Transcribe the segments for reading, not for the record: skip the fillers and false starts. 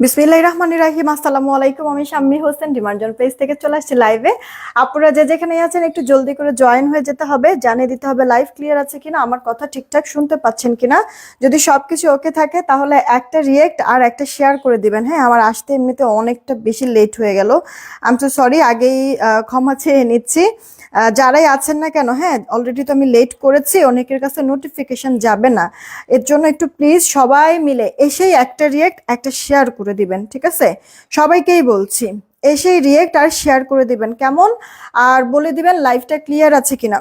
বিসমিল্লাহির রহমানির রহিম। আসসালামু আলাইকুম। আমি শাম্মী হোসেন ডিমান্ডজন পেজ থেকে চলে আসছি লাইভে। আপনারা যে যেখানে আছেন একটু জলদি করে জয়েন হয়ে যেতে হবে, জানিয়ে দিতে হবে লাইভ ক্লিয়ার আছে কিনা, আমার কথা ঠিকঠাক শুনতে পাচ্ছেন কিনা। যদি সবকিছু ওকে থাকে তাহলে একটা রিয়েক্ট আর একটা শেয়ার করে দিবেন। হ্যাঁ, আমার আসতে এমনিতে অনেকটা বেশি লেট হয়ে গেল, আমি তো সরি, আগেই ক্ষমা চেয়ে নিচ্ছি। যারাই আছেন না কেন, হ্যাঁ অলরেডি তো আমি লেট করেছি, অনেকের কাছে নোটিফিকেশন যাবে না, এর জন্য একটু প্লিজ সবাই মিলে এসেই একটা রিয়েক্ট একটা শেয়ার করে দিবেন, ঠিক আছে? সবাইকেই বলছি, এসেই রিয়েক্ট আর শেয়ার করে দিবেন কেমন, আর বলে দিবেন লাইভটা ক্লিয়ার আছে কিনা।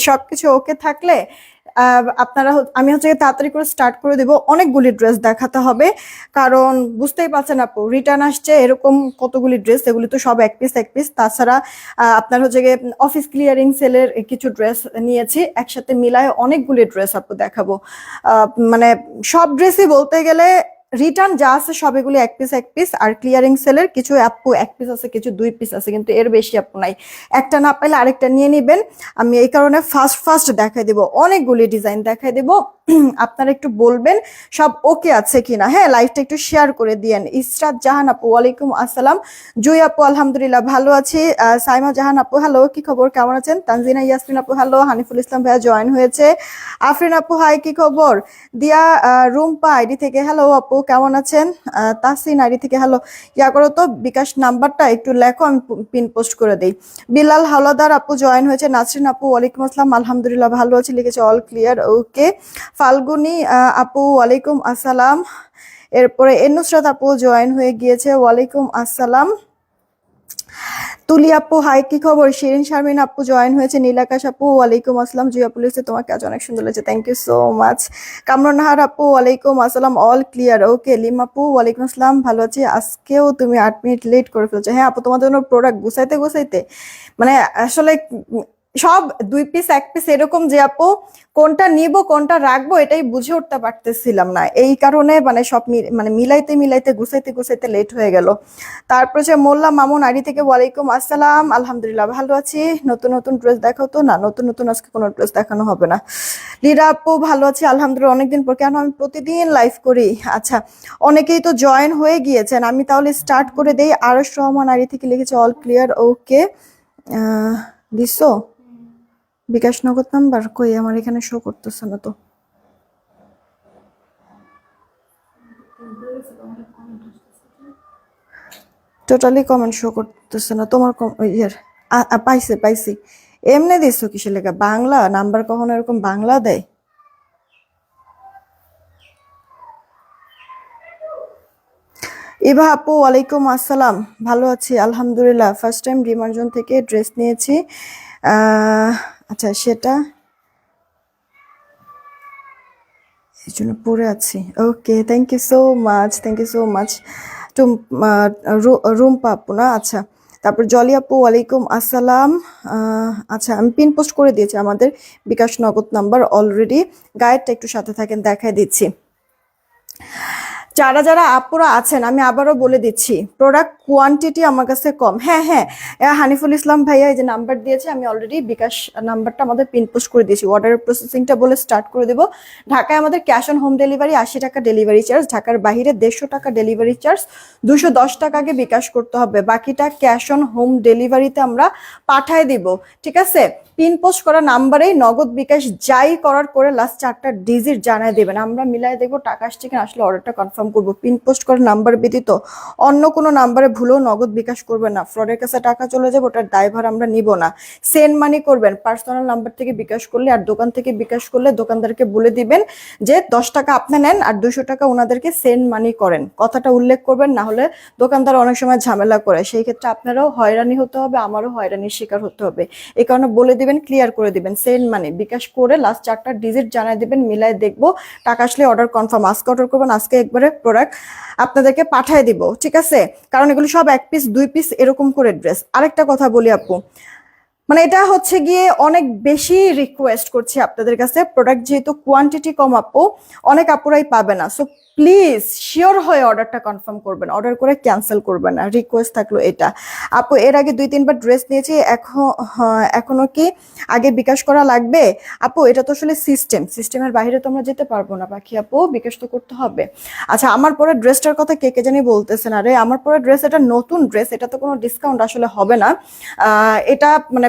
সবকিছু ওকে থাকলে আপনারা আমি হচ্ছে তাড়াতাড়ি করে স্টার্ট করে দিব। অনেকগুলি ড্রেস দেখাতে হবে, কারণ বুঝতেই পারছেন আপু, রিটার্ন আসছে এরকম কতগুলি ড্রেস, এগুলি তো সব এক পিস এক পিস। তাছাড়া আপনার হচ্ছে গিয়ে অফিস ক্লিয়ারিং সেলের কিছু ড্রেস নিয়েছি, একসাথে মিলায় অনেকগুলি ড্রেস আপু দেখাবো। মানে সব ড্রেসই বলতে গেলে রিটার্ন যা আছে সবগুলি এক পিস এক পিস, আর ক্লিয়ারিং সেলের কিছু আপু এক পিস আছে, কিছু দুই পিস আছে, কিন্তু এর বেশি আপু নাই। একটা না পাইলে আরেকটা নিয়ে নিবেন। আমি এই কারণে ফার্স্ট ফার্স্ট দেখাই দেবো, অনেকগুলি ডিজাইন দেখাই দেবো। আপনারা একটু বলবেন সব ওকে আছে কিনা। হ্যাঁ, লাইভটা একটু শেয়ার করে দিয়েন। ইসরাত জাহান আপু ওয়ালাইকুম আসসালাম। জুই আপু আলহামদুলিল্লাহ ভালো আছি। সাইমা জাহান আপু হ্যালো, কি খবর, কেমন আছেন? তানজিনা ইয়াসমিন আপু হ্যালো। হানিফুল ইসলাম ভাইয়া জয়েন হয়েছে। আফরিন আপু হাই, কি খবর? দিয়া রুম্পা আইডি থেকে হ্যালো আপু, কেমন আছেন? তাসিন আইডি থেকে হ্যালো। ইয়া করো তো, বিকাশ নাম্বারটা একটু লেখো, আমি পিন পোস্ট করে দিই। বিলাল হাওলাদার আপু জয়েন হয়েছে। নাসরিন আপু ওয়ালাইকুম আসসালাম, আলহামদুলিল্লাহ ভালো আছি, লিখেছে অল ক্লিয়ার ওকে। ফাল্গুনি আপু ওয়ালাইকুম আসসালাম। এরপরে নুসরাত আপু জয়েন হয়ে গিয়েছে, ওয়ালাইকুম আসসালাম। তুলি আপু হাই, কি খবর? শিরিন শারমিন আপু জয়েন হয়েছে। নীলাকাশ আপু ওয়ালাইকুম আসসালাম। জুই আপু লিখছে তোমাকে আজ অনেক সুন্দর লাগছে, thank you so much. Kamrun Nahar আপু ওয়ালাইকুম আসসালাম, অল ক্লিয়ার ওকে। লিম আপু ওয়ালাইকুম আসসালাম, ভালো আছি। আজকেও তুমি 8 মিনিট লেট করে ফেলছো। হ্যাঁ আপু, তোমাদের জন্য প্রোডাক্ট গুছাইতে গুছাইতে মানে আসলে সব দুই পিস এক পিস এরকম, যে আপু কোনটা নিব কোনটা রাখবো এটাই বুঝে উঠতে পারতেছিলাম না, এই কারণে মানে সব মানে মিলাইতে মিলাইতে গুছাইতে গুছাইতে লেট হয়ে গেল। তারপর যে মোল্লা মামুন আড়ি থেকে ওয়ালাইকুম আসসালাম, আলহামদুলিল্লাহ ভালো আছি। নতুন নতুন ড্রেস দেখাও তো। না, নতুন নতুন আজকে কোনো ড্রেস দেখানো হবে না। লীরা আপু ভালো আছি আলহামদুলিল্লাহ, অনেকদিন পর, কেন আমি প্রতিদিন লাইভ করি। আচ্ছা, অনেকেই তো জয়েন হয়ে গিয়েছেন, আমি তাহলে স্টার্ট করে দেই। আরশ রহমান আড়ি থেকে লিখেছে অল ক্লিয়ার ওকে। দিছো বিকাশ নগদ নাম্বার? কই, আমার এখানে শো করতেছে না তো। টোটালি কমেন্ট শো করতেছে না তোমার। ইয়ার পাইছি পাইছি। এমনি দিছো কিসের লেখা? বাংলা নাম্বার কখনো এরকম বাংলা দেয়? ইভা আপু ওয়ালাইকুম আসসালাম, ভালো আছি আলহামদুলিল্লাহ। ফার্স্ট টাইম ডিমার্জন থেকে ড্রেস নিয়েছি। আচ্ছা, সেটা এই জন্য পরে আছি। Okay, thank you so much, thank you so much. Rumpa আপু না? আচ্ছা। তারপর জলি আপু ওয়ালাইকুম আসসালাম। আচ্ছা, আমি পিন পোস্ট করে দিয়েছি আমাদের বিকাশ নগদ নাম্বার অলরেডি। গাইডটা একটু সাথে থাকেন, দেখাই দিচ্ছি। যারা যারা আপুরা আছেন আমি আবারও বলে দিচ্ছি, প্রোডাক্ট কোয়ান্টিটি আমার কাছে কম। হ্যাঁ হ্যাঁ, হানিফুল ইসলাম ভাইয়া এই যে নাম্বার দিয়েছে, আমি অলরেডি বিকাশ নাম্বারটা আমাদের পিন পোস্ট করে দিয়েছি। অর্ডারের প্রসেসিংটা বলে স্টার্ট করে দেবো। ঢাকায় আমাদের ক্যাশ অন হোম ডেলিভারি 80 টাকা ডেলিভারি চার্জ, ঢাকার বাইরে 150 টাকা ডেলিভারি চার্জ, 210 টাকা আগে বিকাশ করতে হবে, বাকিটা ক্যাশ অন হোম ডেলিভারিতে আমরা পাঠায় দিব, ঠিক আছে? পিন পোস্ট করা নাম্বারেই নগদ বিকাশ যাই করার করে লাস্ট 4টা ডিজিট জানায় দেবেন, আমরা মিলাই দেখবো টাকা আসছে কিনা, আসলে অর্ডারটা কনফার্ম করবো। পিন পোস্ট করা নাম্বার ব্যতীত অন্য কোনো নাম্বারে ভুলেও নগদ বিকাশ করবেন না, ফ্রডের কাছে টাকা চলে যাবে, ওটার দায়ভার আমরা নিব না। সেন্ড মানি করবেন পার্সোনাল নাম্বার থেকে বিকাশ করলে, আর দোকান থেকে বিকাশ করলে দোকানদারকে বলে দিবেন যে 10 টাকা আপনি নেন আর 200 টাকা ওনাদেরকে সেন্ড মানি করেন, কথাটা উল্লেখ করবেন, না হলে দোকানদার অনেক সময় ঝামেলা করে, সেই ক্ষেত্রে আপনারাও হয়রানি হতে হবে, আমারও হয়রানির শিকার হতে হবে। এই কারণে বলে দিবেন, ক্লিয়ার করে দিবেন, সেন্ড মানি বিকাশ করে লাস্ট 4টা ডিজিট জানাই দিবেন, মিলাই দেখবো টাকা আসলে অর্ডার কনফার্ম। আজকে অর্ডার করবেন, আজকে একবারে প্রোডাক্ট আপনাদেরকে পাঠিয়ে দিব, ঠিক আছে? কারণ এগুলো সব এক পিস দুই পিস এরকম করে ড্রেস। আরেকটা কথা বলি আপু, মানে এটা হচ্ছে গিয়ে অনেক বেশি রিকোয়েস্ট করছি আপনাদের কাছে, প্রোডাক্ট যেহেতু কোয়ান্টিটি কম আপু, অনেক আপুরাই পাবে না, সো প্লিজ শিওর হয়ে অর্ডারটা কনফার্ম করবেন, অর্ডার করে ক্যান্সেল করবেন না, রিকোয়েস্ট থাকলো এটা। আপু এর আগে 2-3 বার ড্রেস নিয়েছি, এখনো কি আগে বিকাশ করা লাগবে? আপু এটা তো আসলে সিস্টেমের বাইরে তো আমরা যেতে পারবো না পাখি আপু, বিকাশ তো করতে হবে। আচ্ছা আমার পরে ড্রেসটার কথা কে কে জানি বলতেছেন, আরে আমার পরে ড্রেস, এটা নতুন ড্রেস, এটা তো কোনো ডিসকাউন্ট আসলে হবে না। এটা মানে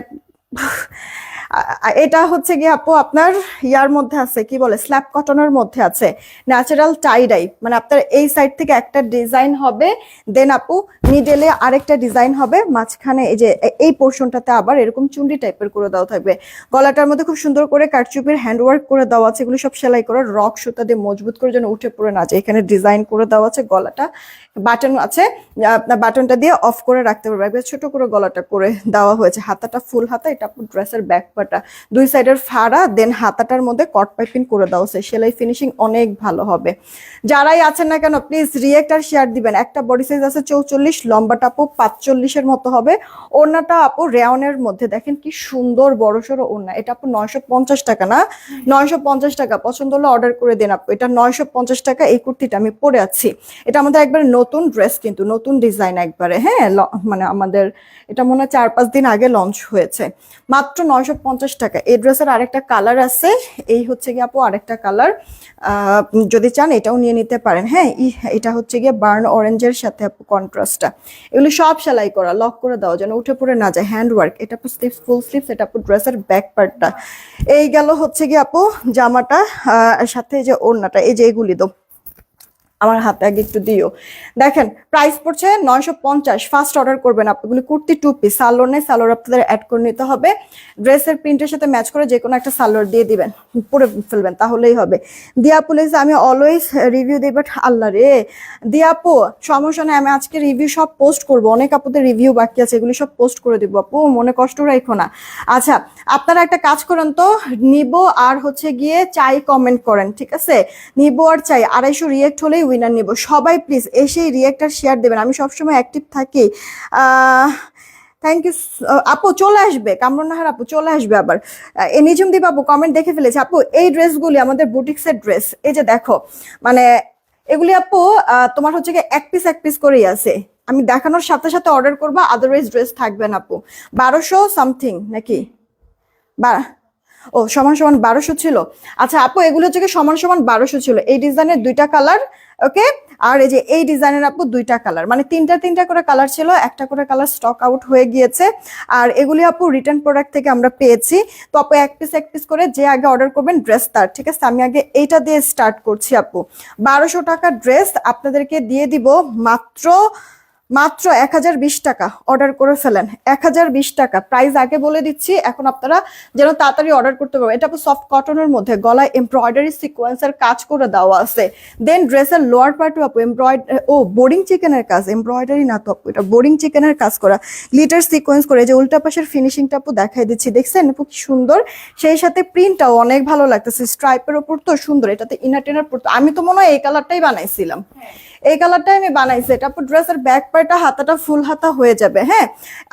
এটা হচ্ছে গিয়ে আপু আপনার ইয়ার মধ্যে আছে, কি বলে, স্ল্যাব কটনের মধ্যে আছে, ন্যাচারাল টাই মানে আপনার এই সাইড থেকে একটা ডিজাইন হবে, দেন আপু মিডলে আরেকটা ডিজাইন হবে, মাঝখানে এই যে এই পোর্শনটাতে আবার এরকম চুন্ডি টাইপের করে দেওয়া থাকবে। গলাটার মধ্যে খুব সুন্দর করে কারচুপির হ্যান্ডওয়ার্ক করে দেওয়া আছে, এগুলো সব সেলাই করা, রক সুতা দিয়ে মজবুত করে যেন উঠে পড়ে না যায়, এখানে ডিজাইন করে দেওয়া আছে। গলাটা বাটন আছে, আপনার বাটনটা দিয়ে অফ করে রাখতে পারবে, একবার ছোট করে গলাটা করে দেওয়া হয়েছে। হাতাটা ফুল হাতা, এটা আপু ড্রেসের ব্যাক পার্টটা, দুই সাইডের ফাড়া, দেন হাতাটার মধ্যে কট পাইপিং করে দেওয়া হয়েছে, সেলাই ফিনিশিং অনেক ভালো হবে। যারাই আছেন না কেন প্লিজ রিয়েক্ট আর শেয়ার দিবেন। একটা বডি সাইজ আছে 44, লম্বাটা আপু 45-এর মতো হবে, ওড়নাটা আপু রেওনের মধ্যে, দেখেন কি সুন্দর বড়সড় ওড়না, এটা আপু 950 টাকা না, 950 টাকা, পছন্দ হলে অর্ডার করে দিন আপু, এটা 950 টাকা। এই কুর্তিটা আমি পরে আছি, এটা আমাদের একবারে নতুন ড্রেস, কিন্তু নতুন ডিজাইন একবারে, হ্যাঁ মানে আমাদের এটা মনে হয় 4-5 দিন আগে লঞ্চ হয়েছে, মাত্র 950 টাকা। এই ড্রেসের আরেকটা কালার আছে, এই হচ্ছে গিয়ে আপু আরেকটা কালার, যদি চান এটাও নিয়ে নিতে পারেন। হ্যাঁ এটা হচ্ছে গিয়ে বার্ন অরেঞ্জের সাথে আপু কন্ট্রাস্টটা, এগুলো সব সেলাই করা, লক করে দেওয়া যেন উঠে পড়ে না যায়, হ্যান্ড ওয়ার্ক। এটা আপু স্লিভস, ফুল স্লিভস, এটা আপু ড্রেসের ব্যাক পার্টটা। এই গেল হচ্ছে গিয়ে আপু জামাটা, সাথে যে ওড়নাটা, এই যে এগুলি তো আমার হাতে আগে একটু দিও। দেখেন প্রাইস পড়ছে 950, ফার্স্ট অর্ডার করবেন আপনাগুলি। কুর্তি 2 পিস, সালোয়ার নেই, সালোয়ার আপনাদের অ্যাড করে নিতে হবে, ড্রেসের প্রিন্টের সাথে ম্যাচ করে যে কোনো একটা সালোয়ার দিয়ে দিবেন, পরে ফেলবেন, তাহলেই হবে। দিয়া পুলিশ আমি অলওয়েজ রিভিউ দিই, বাট আল্লাহ রে দিয়া আপু সমস্যা নেই, আমি আজকে রিভিউ সব পোস্ট করব, অনেক আপুদের রিভিউ বাকি আছে, এগুলি সব পোস্ট করে দিব আপু, মনে কষ্ট রাখো না। আচ্ছা আপনারা একটা কাজ করেন তো, নিব আর হচ্ছে গিয়ে চাই কমেন্ট করেন, ঠিক আছে? নিব আর চাই 250 রিয়েক্ট হলেই উইনার নিব, সবাই প্লিজ এসেই রিয়েক্ট আর শেয়ার দেবেন, আমি সবসময় অ্যাক্টিভ থাকি। থ্যাংক ইউ আপু, চলে আসবে কামরুন নাহার আপু, চলে আসবে আবার। নিজুম দীপ আপু কমেন্ট দেখে ফেলেছে আপু, এই ড্রেসগুলি আমাদের বুটিক্সের ড্রেস, এই যে দেখো, মানে এগুলি আপু তোমার হচ্ছে কি এক পিস করেই আছে, আমি দেখানোর সাথে সাথে অর্ডার করবা, আদারওয়াইজ ড্রেস থাকবে না আপু। 1200 সামথিং নাকি, বা ও সমান সমান 1200 ছিল। আচ্ছা আপু এগুলো হচ্ছে সমান সমান 1200 ছিল, এই ডিজাইনের 2টা কালার, ওকে। আর এই যে এই ডিজাইনের আপু 2টা কালার, মানে তিনটা করে কালার ছিল, একটা করে কালার স্টক আউট হয়ে গিয়েছে। আর এগুলি আপু রিটার্ন প্রোডাক্ট থেকে আমরা পেয়েছি, তো আপু এক পিস করে যে আগে অর্ডার করবেন ড্রেস তার, ঠিক আছে? আমি আগে এইটা দিয়ে স্টার্ট করছি আপু। 1200 টাকার ড্রেস আপনাদেরকে দিয়ে দিব মাত্র 1020 টাকা, অর্ডার করে ফেলেন। 1020 টাকা প্রাইস আগে বলে দিচ্ছি, এখন আপনারা যেন তাড়াতাড়ি অর্ডার করতে পারবেন। এটা সফট কটনের মধ্যে, গলায় এমব্রয়ডারি সিকোয়েন্সের কাজ করে দেওয়া আছে, দেন ড্রেসের লোয়ার পার্টও আপু বোরিং চিকেনের কাজ, এমব্রয়ডারি না তো আপু, এটা বোরিং চিকেনের কাজ করা, গ্লিটার সিকোয়েন্স করে, যে উল্টা পাশের ফিনিশিংটা আপু দেখাই দিচ্ছি, দেখছেন আপু কি সুন্দর, সেই সাথে প্রিন্টটাও অনেক ভালো লাগতেছে, স্ট্রাইপের ওপর তো সুন্দর, এটাতে ইনার টেনার পড়তো, আমি তো মনে হয় এই কালারটাই বানাইছিলাম, এই কালারটাই আমি বানাইছি। এটা আপু ড্রেসের ব্যাক পার্টটা, হাতাটা ফুল হাতা হয়ে যাবে। হ্যাঁ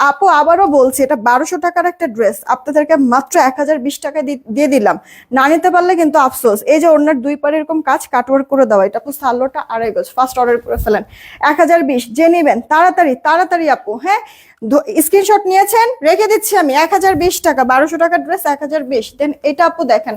আপু আবারও বলছি, এটা 1200 টাকার একটা ড্রেস আপনাদেরকে মাত্র 1020 টাকা দিয়ে দিলাম, না নিতে পারলে কিন্তু আফসোস। এই যে ওনার 2 পারে এরকম কাজ কাটওয়ার্ক করে দেওয়া, এটা আপু সালোয়ারটা 2.5 গজ, ফার্স্ট অর্ডার করে ফেলেন। 1020 যে নেবেন তাড়াতাড়ি আপু, হ্যাঁ স্ক্রিনশট নিয়েছেন, রেখে দিচ্ছি আমি। 1020 টাকা, 1200 টাকার ড্রেস 1020। দেন এটা আপু দেখেন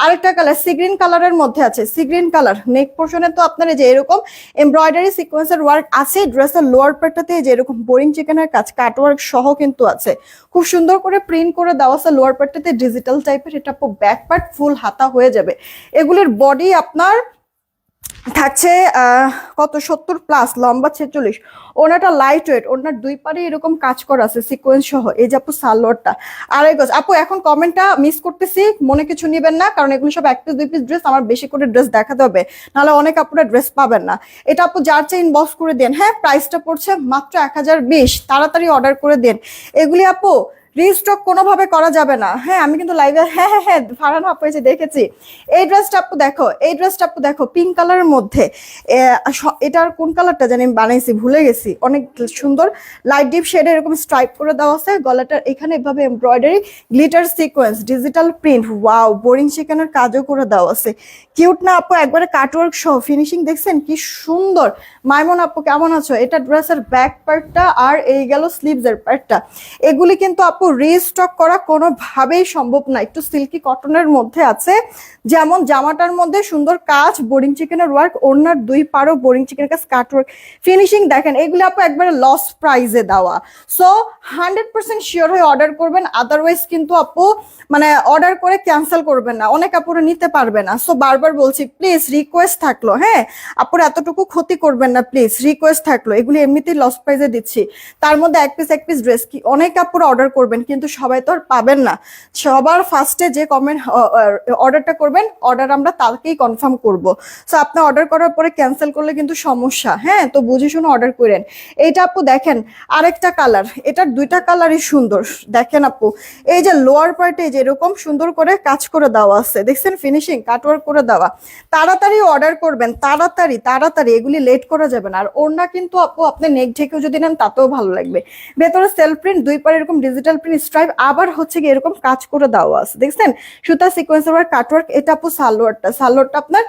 আরেকটা কালার, সি গ্রিন কালারের মধ্যে আছে, সি গ্রিন কালার, নেক পোর্শনে তো আপনার যে এরকম এমব্রয়ডারি সিকোয়েন্সের ওয়ার্ক আছে, ড্রেসের লোয়ার পার্টটাতে যে এরকম বোরিং চিকেনের কাজ কাটওয়ার্ক সহ কিন্তু আছে, খুব সুন্দর করে প্রিন্ট করে দেওয়া আছে লোয়ার পার্টটাতে ডিজিটাল টাইপের। এটা আপু ব্যাক পার্ট ফুল হাতা হয়ে যাবে, এগুলির বডি আপনার থাকছে কত 70+, লম্বা 46, ওনাটা লাইট ওয়েট, ওনার 2 পারে এরকম কাজ করা আছে সিকোয়েন্স সহ। এই যে আপু সালোয়ারটা 2.5 গজ। আপু এখন কমেন্টটা মিস করতেছি, মনে কিছু নিবেন না, কারণ এগুলো সব 1 পিস 2 পিস ড্রেস, আমার বেশি করে ড্রেস দেখাতে হবে, নাহলে অনেক আপুরা ড্রেস পাবেন না। এটা আপু যার চাই ইনবক্স করে দেন। হ্যাঁ প্রাইসটা পড়ছে মাত্র 1020, তাড়াতাড়ি অর্ডার করে দেন। এগুলি আপু রিস্টক কোনোভাবে করা যাবে না। হ্যাঁ আমি কিন্তু লাইভে হ্যাঁ ফারহান আপু এসে দেখেছি। এই ড্রেসটা আপু দেখো, এই ড্রেসটা আপু দেখো পিঙ্ক কালারের মধ্যে, এটার কোন কালারটা জানি আমি বানাইছি ভুলে গেছি, অনেক সুন্দর লাইট ডিপ শেডে এরকম স্ট্রাইপ করে দেওয়া আছে, গলাটার এখানে এভাবে embroidery glitter sequence digital print, wow boring চিকেনের কাজও করে দেওয়া আছে। কিউট না আপু, একবারে কাটওয়ার্ক সহ ফিনিশিং দেখছেন কি সুন্দর। মাইমন আপু কেমন আছো? এটা ড্রেসের ব্যাক পার্টটা আর এই গেল স্লিভসের পার্টটা। এগুলি কিন্তু আপু রিস্টক করা কোনোভাবেই সম্ভব না। একটু সিল্কি কটনের মধ্যে আছে, যেমন জামাটার মধ্যে সুন্দর কাজ, বোরিং চিকেনের ওয়ার্ক, ওড়নার দুই পারও বোরিং চিকেনের কাজ, কাটওয়ার্ক ফিনিশিং দেখেন। এগুলি আপু একবারে লস প্রাইজে দেওয়া। সো 100% শিওর হয়ে অর্ডার করবেন, আদারওয়াইজ কিন্তু আপু মানে অর্ডার করে ক্যান্সেল করবেন না, অনেক আপুরা নিতে পারবে না। সো বারবার বলছি প্লিজ রিকোয়েস্ট থাকলো, হ্যাঁ আপুরা এতটুকু ক্ষতি করবেন না প্লিজ, রিকোয়েস্ট থাকলো। এগুলি এমনিতেই লস প্রাইজে দিচ্ছি, তার মধ্যে এক পিস ড্রেস কি অনেক আপুরা অর্ডার করবেন, কিন্তু সবাই তো আর পাবেন না। সবার ফার্স্টে যে কমেন্ট অর্ডারটা করবেন, অর্ডার আমরা তাকেই কনফার্ম করব। সো আপনি অর্ডার করার পরে ক্যান্সেল করলে কিন্তু সমস্যা, হ্যাঁ তো বুঝে শুনে অর্ডার করেন। এইটা আপু দেখেন আরেকটা কালার, এটার দুইটা কালারই সুন্দর। দেখেন আপু এই যে লোয়ার পার্টে যেরকম সুন্দর করে কাজ করে দেওয়া আছে, দেখছেন ফিনিশিং কাটওয়ার্ক করে দেওয়া। তাড়াতাড়ি অর্ডার করবেন, তাড়াতাড়ি তাড়াতাড়ি, এগুলি লেট করা যাবে না। আর ওড়না কিন্তু আপু আপনি নেক ঢেকেও যদি নেন তাতেও ভালো লাগবে। ভেতরে সেলফ প্রিন্ট, দুই পারে এরকম ডিজিটাল প্রিন্ট স্ট্রাইপ, আবার হচ্ছে কি এরকম কাজ করে দেওয়া আছে, দেখছেন সুতা সিকোয়েন্সের ওয়ার্ক কাটওয়ার্ক। এটা আপু সালোয়ারটা আপনার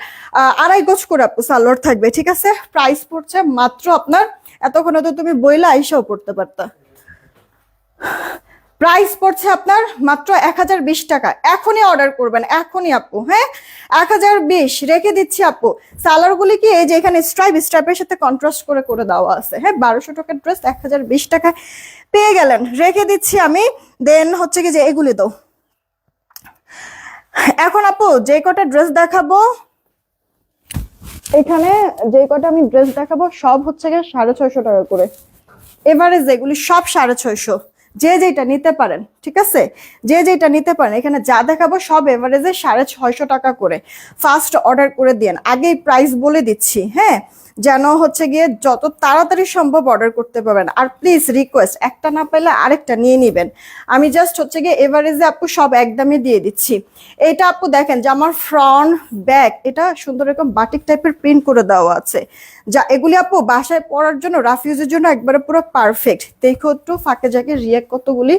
2.5 গজ করে আপু সালোয়ার থাকবে, ঠিক আছে। প্রাইস পড়ছে মাত্র আপনার, এতক্ষণে তো তুমি বইলা আইসাও পড়তে পারতা, প্রাইস পড়ছে আপনার মাত্র 1020 টাকা। এখনই অর্ডার করবেন, এখনই আপু, হ্যাঁ 1020 রেখে দিচ্ছি আপু। সালোয়ারগুলি কি এই যে এখানে স্ট্রাইপের সাথে কন্ট্রাস্ট করে করে দেওয়া আছে, হ্যাঁ 1200 টাকার ড্রেস 1020 টাকায় পেয়ে গেলেন, রেখে দিচ্ছি আমি। দেন হচ্ছে কি যে এগুলি দাও। এখন আপু যে কটা ড্রেস দেখাবো, এখানে যে কটা আমি ড্রেস দেখাবো সব হচ্ছে গিয়ে 650 টাকা করে, এভারেজ এগুলি সব 650, যে যেটা নিতে পারেন, ঠিক আছে যে যেটা নিতে পারেন। এখানে যা দেখাবো সব এভারেজে 650 টাকা করে। ফার্স্ট অর্ডার করে দিন, আগেই প্রাইস বলে দিচ্ছি, হ্যাঁ যেন হচ্ছে গিয়ে যত তাড়াতাড়ি সম্ভব অর্ডার করতে পারবেন। আর প্লিজ রিকোয়েস্ট, একটা না পেলে আরেকটা নিয়ে নিবেন। আমি জাস্ট হচ্ছে গিয়ে এভারেজে আপু সব একদমই দিয়ে দিচ্ছি। এইটা আপু দেখেন যে আমার ফ্রন্ট ব্যাক এটা সুন্দর এরকম বাটিক টাইপের প্রিন্ট করে দেওয়া আছে, যা এগুলি আপু বাসায় পরার জন্য রাফ ইউজের জন্য একবারে পুরো পারফেক্ট। দেখো একটু ফাঁকে জাকে রিয়াক্ট কতগুলি,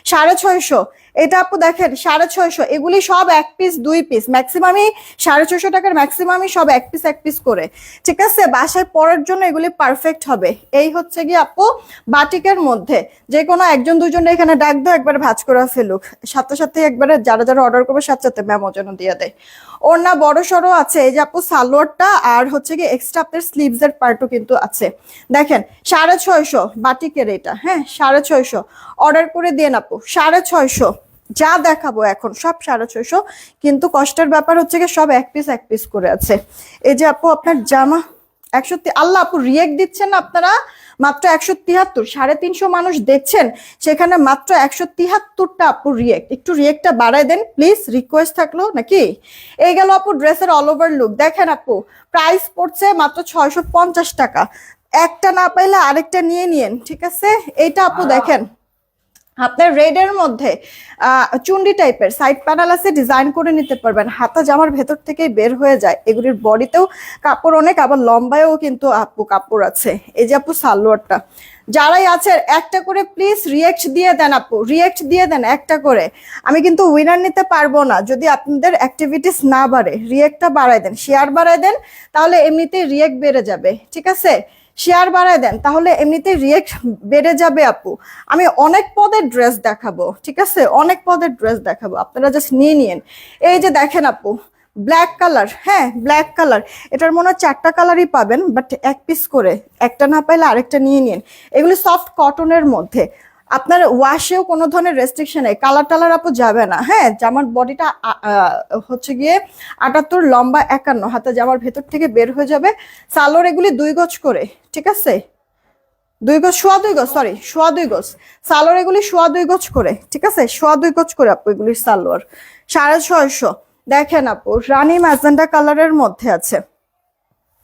650। এটা আপু দেখেন 650, এগুলি সব এক পিস দুই পিস, ম্যাক্সিমামই 650 টাকার, ম্যাক্সিমামই সব এক পিস করে, ঠিক আছে। বাসায় পরার জন্য এগুলি পারফেক্ট হবে। এই হচ্ছে গিয়ে আপু বাটিকের মধ্যে যে কোনো একজন দুজন এখানে ডাক দাও, একবার ভাঁজ করা ফেলুক, সাথে সাথে একবারে যারা যারা অর্ডার করবে সাথে সাথে মেমো যেন দিয়ে দেয়। ওড়না বড় সড়ো আছে, এই যে আপু সালোয়ারটা আর হচ্ছে গিয়ে এক্সট্রা আপনার স্লিভসের পার্টও কিন্তু আছে। দেখেন 650 বাটিকের এটা, হ্যাঁ 650 অর্ডার করে দিয়ে আপু 650। যা দেখাবো এখন সব 650, কিন্তু কষ্টের ব্যাপার হচ্ছে গিয়ে সব এক পিস করে আছে। এই যে আপু আপনার জামা 100, আল্লাহ আপু রিয়েক্ট দিচ্ছেন না আপনারা, মাত্র 173, 350 মানুষ দেখছেন, সেখানে মাত্র 173টা আপু রিয়েক্ট। একটু রিয়েক্টটা বাড়ায় দেন প্লিজ, রিকোয়েস্ট থাকলো নাকি। এই গেল আপু ড্রেসের অল ওভার লুক। দেখেন আপু প্রাইস পড়ছে মাত্র 650 টাকা, একটা না পাইলে আরেকটা নিয়ে নিন, ঠিক আছে। এইটা আপু দেখেন আপনার রেড এর মধ্যে চুন্ডি টাইপের সাইড প্যানেল আছে, ডিজাইন করে নিতে পারবেন, হাতা জামার ভেতর থেকেই বের হয়ে যায়। এগুলির বডিতেও কাপড় অনেক, আবার লম্বায়ও কিন্তু আপু কাপড় আছে। এই যে আপু সালোয়ারটা, যারাই আছে একটা করে প্লিজ রিয়েক্ট দিয়ে দেন আপু, রিয়েক্ট দিয়ে দেন একটা করে। আমি কিন্তু উইনার নিতে পারবো না যদি আপনাদের অ্যাক্টিভিটিস না বাড়ে। রিয়েক্টটা বাড়ায় দেন, শেয়ার বাড়ায় দেন, তাহলে এমনিতেই রিয়েক্ট বেড়ে যাবে, ঠিক আছে। শেয়ার বাড়ায় দেন তাহলে এমনিতে রিয়েক্ট বেড়ে যাবে আপু। আমি অনেক পদের ড্রেস দেখাবো, ঠিক আছে, অনেক পদের ড্রেস দেখাবো, আপনারা জাস্ট নিয়ে নিন। এই যে দেখেন আপু ব্ল্যাক কালার, হ্যাঁ ব্ল্যাক কালার, এটার মনে হয় 4টা কালারই পাবেন, বাট এক পিস করে, একটা না পাইলে আরেকটা নিয়ে নিন। এগুলি সফট কটনের মধ্যে, আপনার ওয়াশেও কোনো ধরনের রেস্ট্রিকশন নেই, কালার টালার আপু যাবে না। হ্যাঁ জামার বডিটা হচ্ছে গিয়ে 78, লম্বা 51, হাতে জামার ভেতর থেকে বের হয়ে যাবে। সালোয়ার এগুলি 2 গজ করে, ঠিক আছে, 2 গজ, সোয়া 2 গজ, সরি সোয়া 2 গজ সালোয়ার, এগুলি সোয়া 2 গজ করে, ঠিক আছে, সোয়া 2 গজ করে আপু এগুলির সালোয়ার 650। দেখেন আপু রানী ম্যাজেন্ডা কালারের মধ্যে আছে,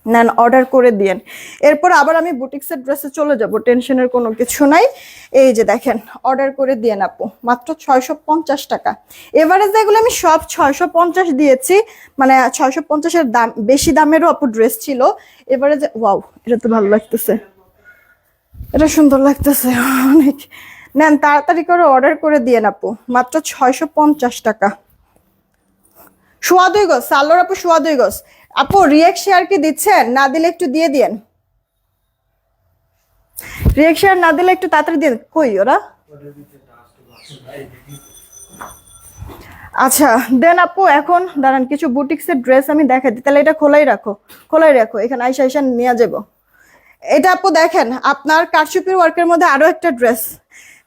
নেন, অর্ডার করে দিয়েন। এরপর আবার আমি বুটিক্সের ড্রেসে চলে যাব, টেনশনের কোনো কিছু নাই। এই যে দেখেন, অর্ডার করে দিয়েন আপু, মাত্র 650 টাকা। এভারেজ এগুলো আমি সব 650 দিয়েছি, মানে 650-এর দাম, বেশি দামেরও আপু ড্রেস ছিল এভারেজে। ওয়াও, এটা তো ভালো লাগতেছে, এটা সুন্দর লাগতেছে অনেক। নেন, তাড়াতাড়ি করে অর্ডার করে দিয়েন আপু, মাত্র 650 টাকা। সোয়া 2 গজ সালোয়ার আপু, সোয়া 2 গজ। আপু রিয়েক্ট শেয়ার কি দিচ্ছেন? না দিলে একটু দিয়ে দিয়েন, রিয়েক্ট শেয়ার না দিলে একটু তাড়াতাড়ি দিয়ে কই ওরা। আচ্ছা দেন আপু, এখন দাঁড়ান, কিছু বুটিক্সের ড্রেস আমি দেখাই দিই। তাহলে এটা খোলাই রাখো, খোলাই রাখো, এখানে আইসা আইসা নিয়ে যাবো। এটা আপু দেখেন, আপনার কারচুপির ওয়ার্কের মধ্যে আরো একটা ড্রেস,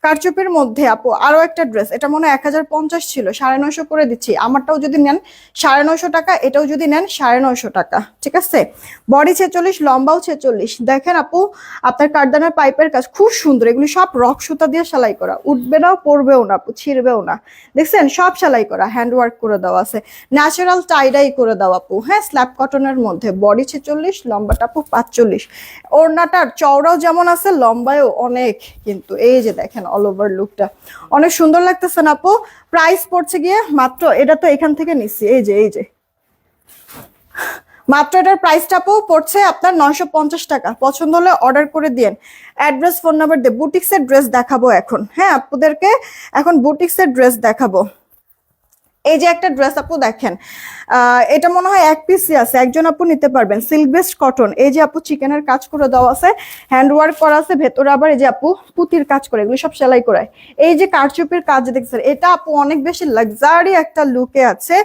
কারচুপির মধ্যে আপু আরো একটা ড্রেস। এটা মনে হয় 1050 ছিল, 950 করে দিচ্ছি। আমারটাও যদি নেন 950 টাকা, এটাও যদি নেন 950 টাকা, ঠিক আছে। বডি 46, লম্বাও 46। দেখেন আপু, আপনার কারদানার পাইপের কাজ খুব সুন্দর, এগুলি সব রক সুতা দিয়ে সেলাই করা, উঠবে না, পড়বেও না আপু, ছিঁড়বেও না। দেখছেন, সব সেলাই করা, হ্যান্ড ওয়ার্ক করে দেওয়া আছে, ন্যাচারাল টাইডাই করে দেওয়া আপু। হ্যাঁ, স্ল্যাব কটনের মধ্যে, বডি 46, লম্বাটা আপু 45। ওড়নাটার চওড়াও যেমন আছে, লম্বায়ও অনেক কিন্তু। এই যে দেখেন, অল ওভার লুকটা অনেক সুন্দর লাগতেছে না আপু। প্রাইস পড়ছে গিয়ে মাত্র, এটা তো এখান থেকে নিচ্ছি, এই যে এই যে, মাত্র এটার প্রাইসটা আপু পড়ছে আপনার 950 টাকা। পছন্দ হলে অর্ডার করে দিন, অ্যাড্রেস, ফোন নাম্বার দিয়ে। বুটিক্সের ড্রেস দেখাবো এখন, হ্যাঁ আপুদেরকে এখন বুটিক্সের ড্রেস দেখাবো। এই যে একটা ড্রেস আপু দেখেন, এটা মনে হয় এক পিসই আছে, একজন আপু নিতে পারবেন, সিল্ক বেস্ট কটন। এই যে আপু চিকেনের কাজ করে দেওয়া আছে, হ্যান্ড ওয়ার্ক করা আছে, ভেতরে আবার এই যে আপু পুতির কাজ করে, এগুলো সব সেলাই করায়। এই যে কারচুপির কাজ দেখছেন, এটা আপু অনেক বেশি লাক্সারি একটা লুকে আছে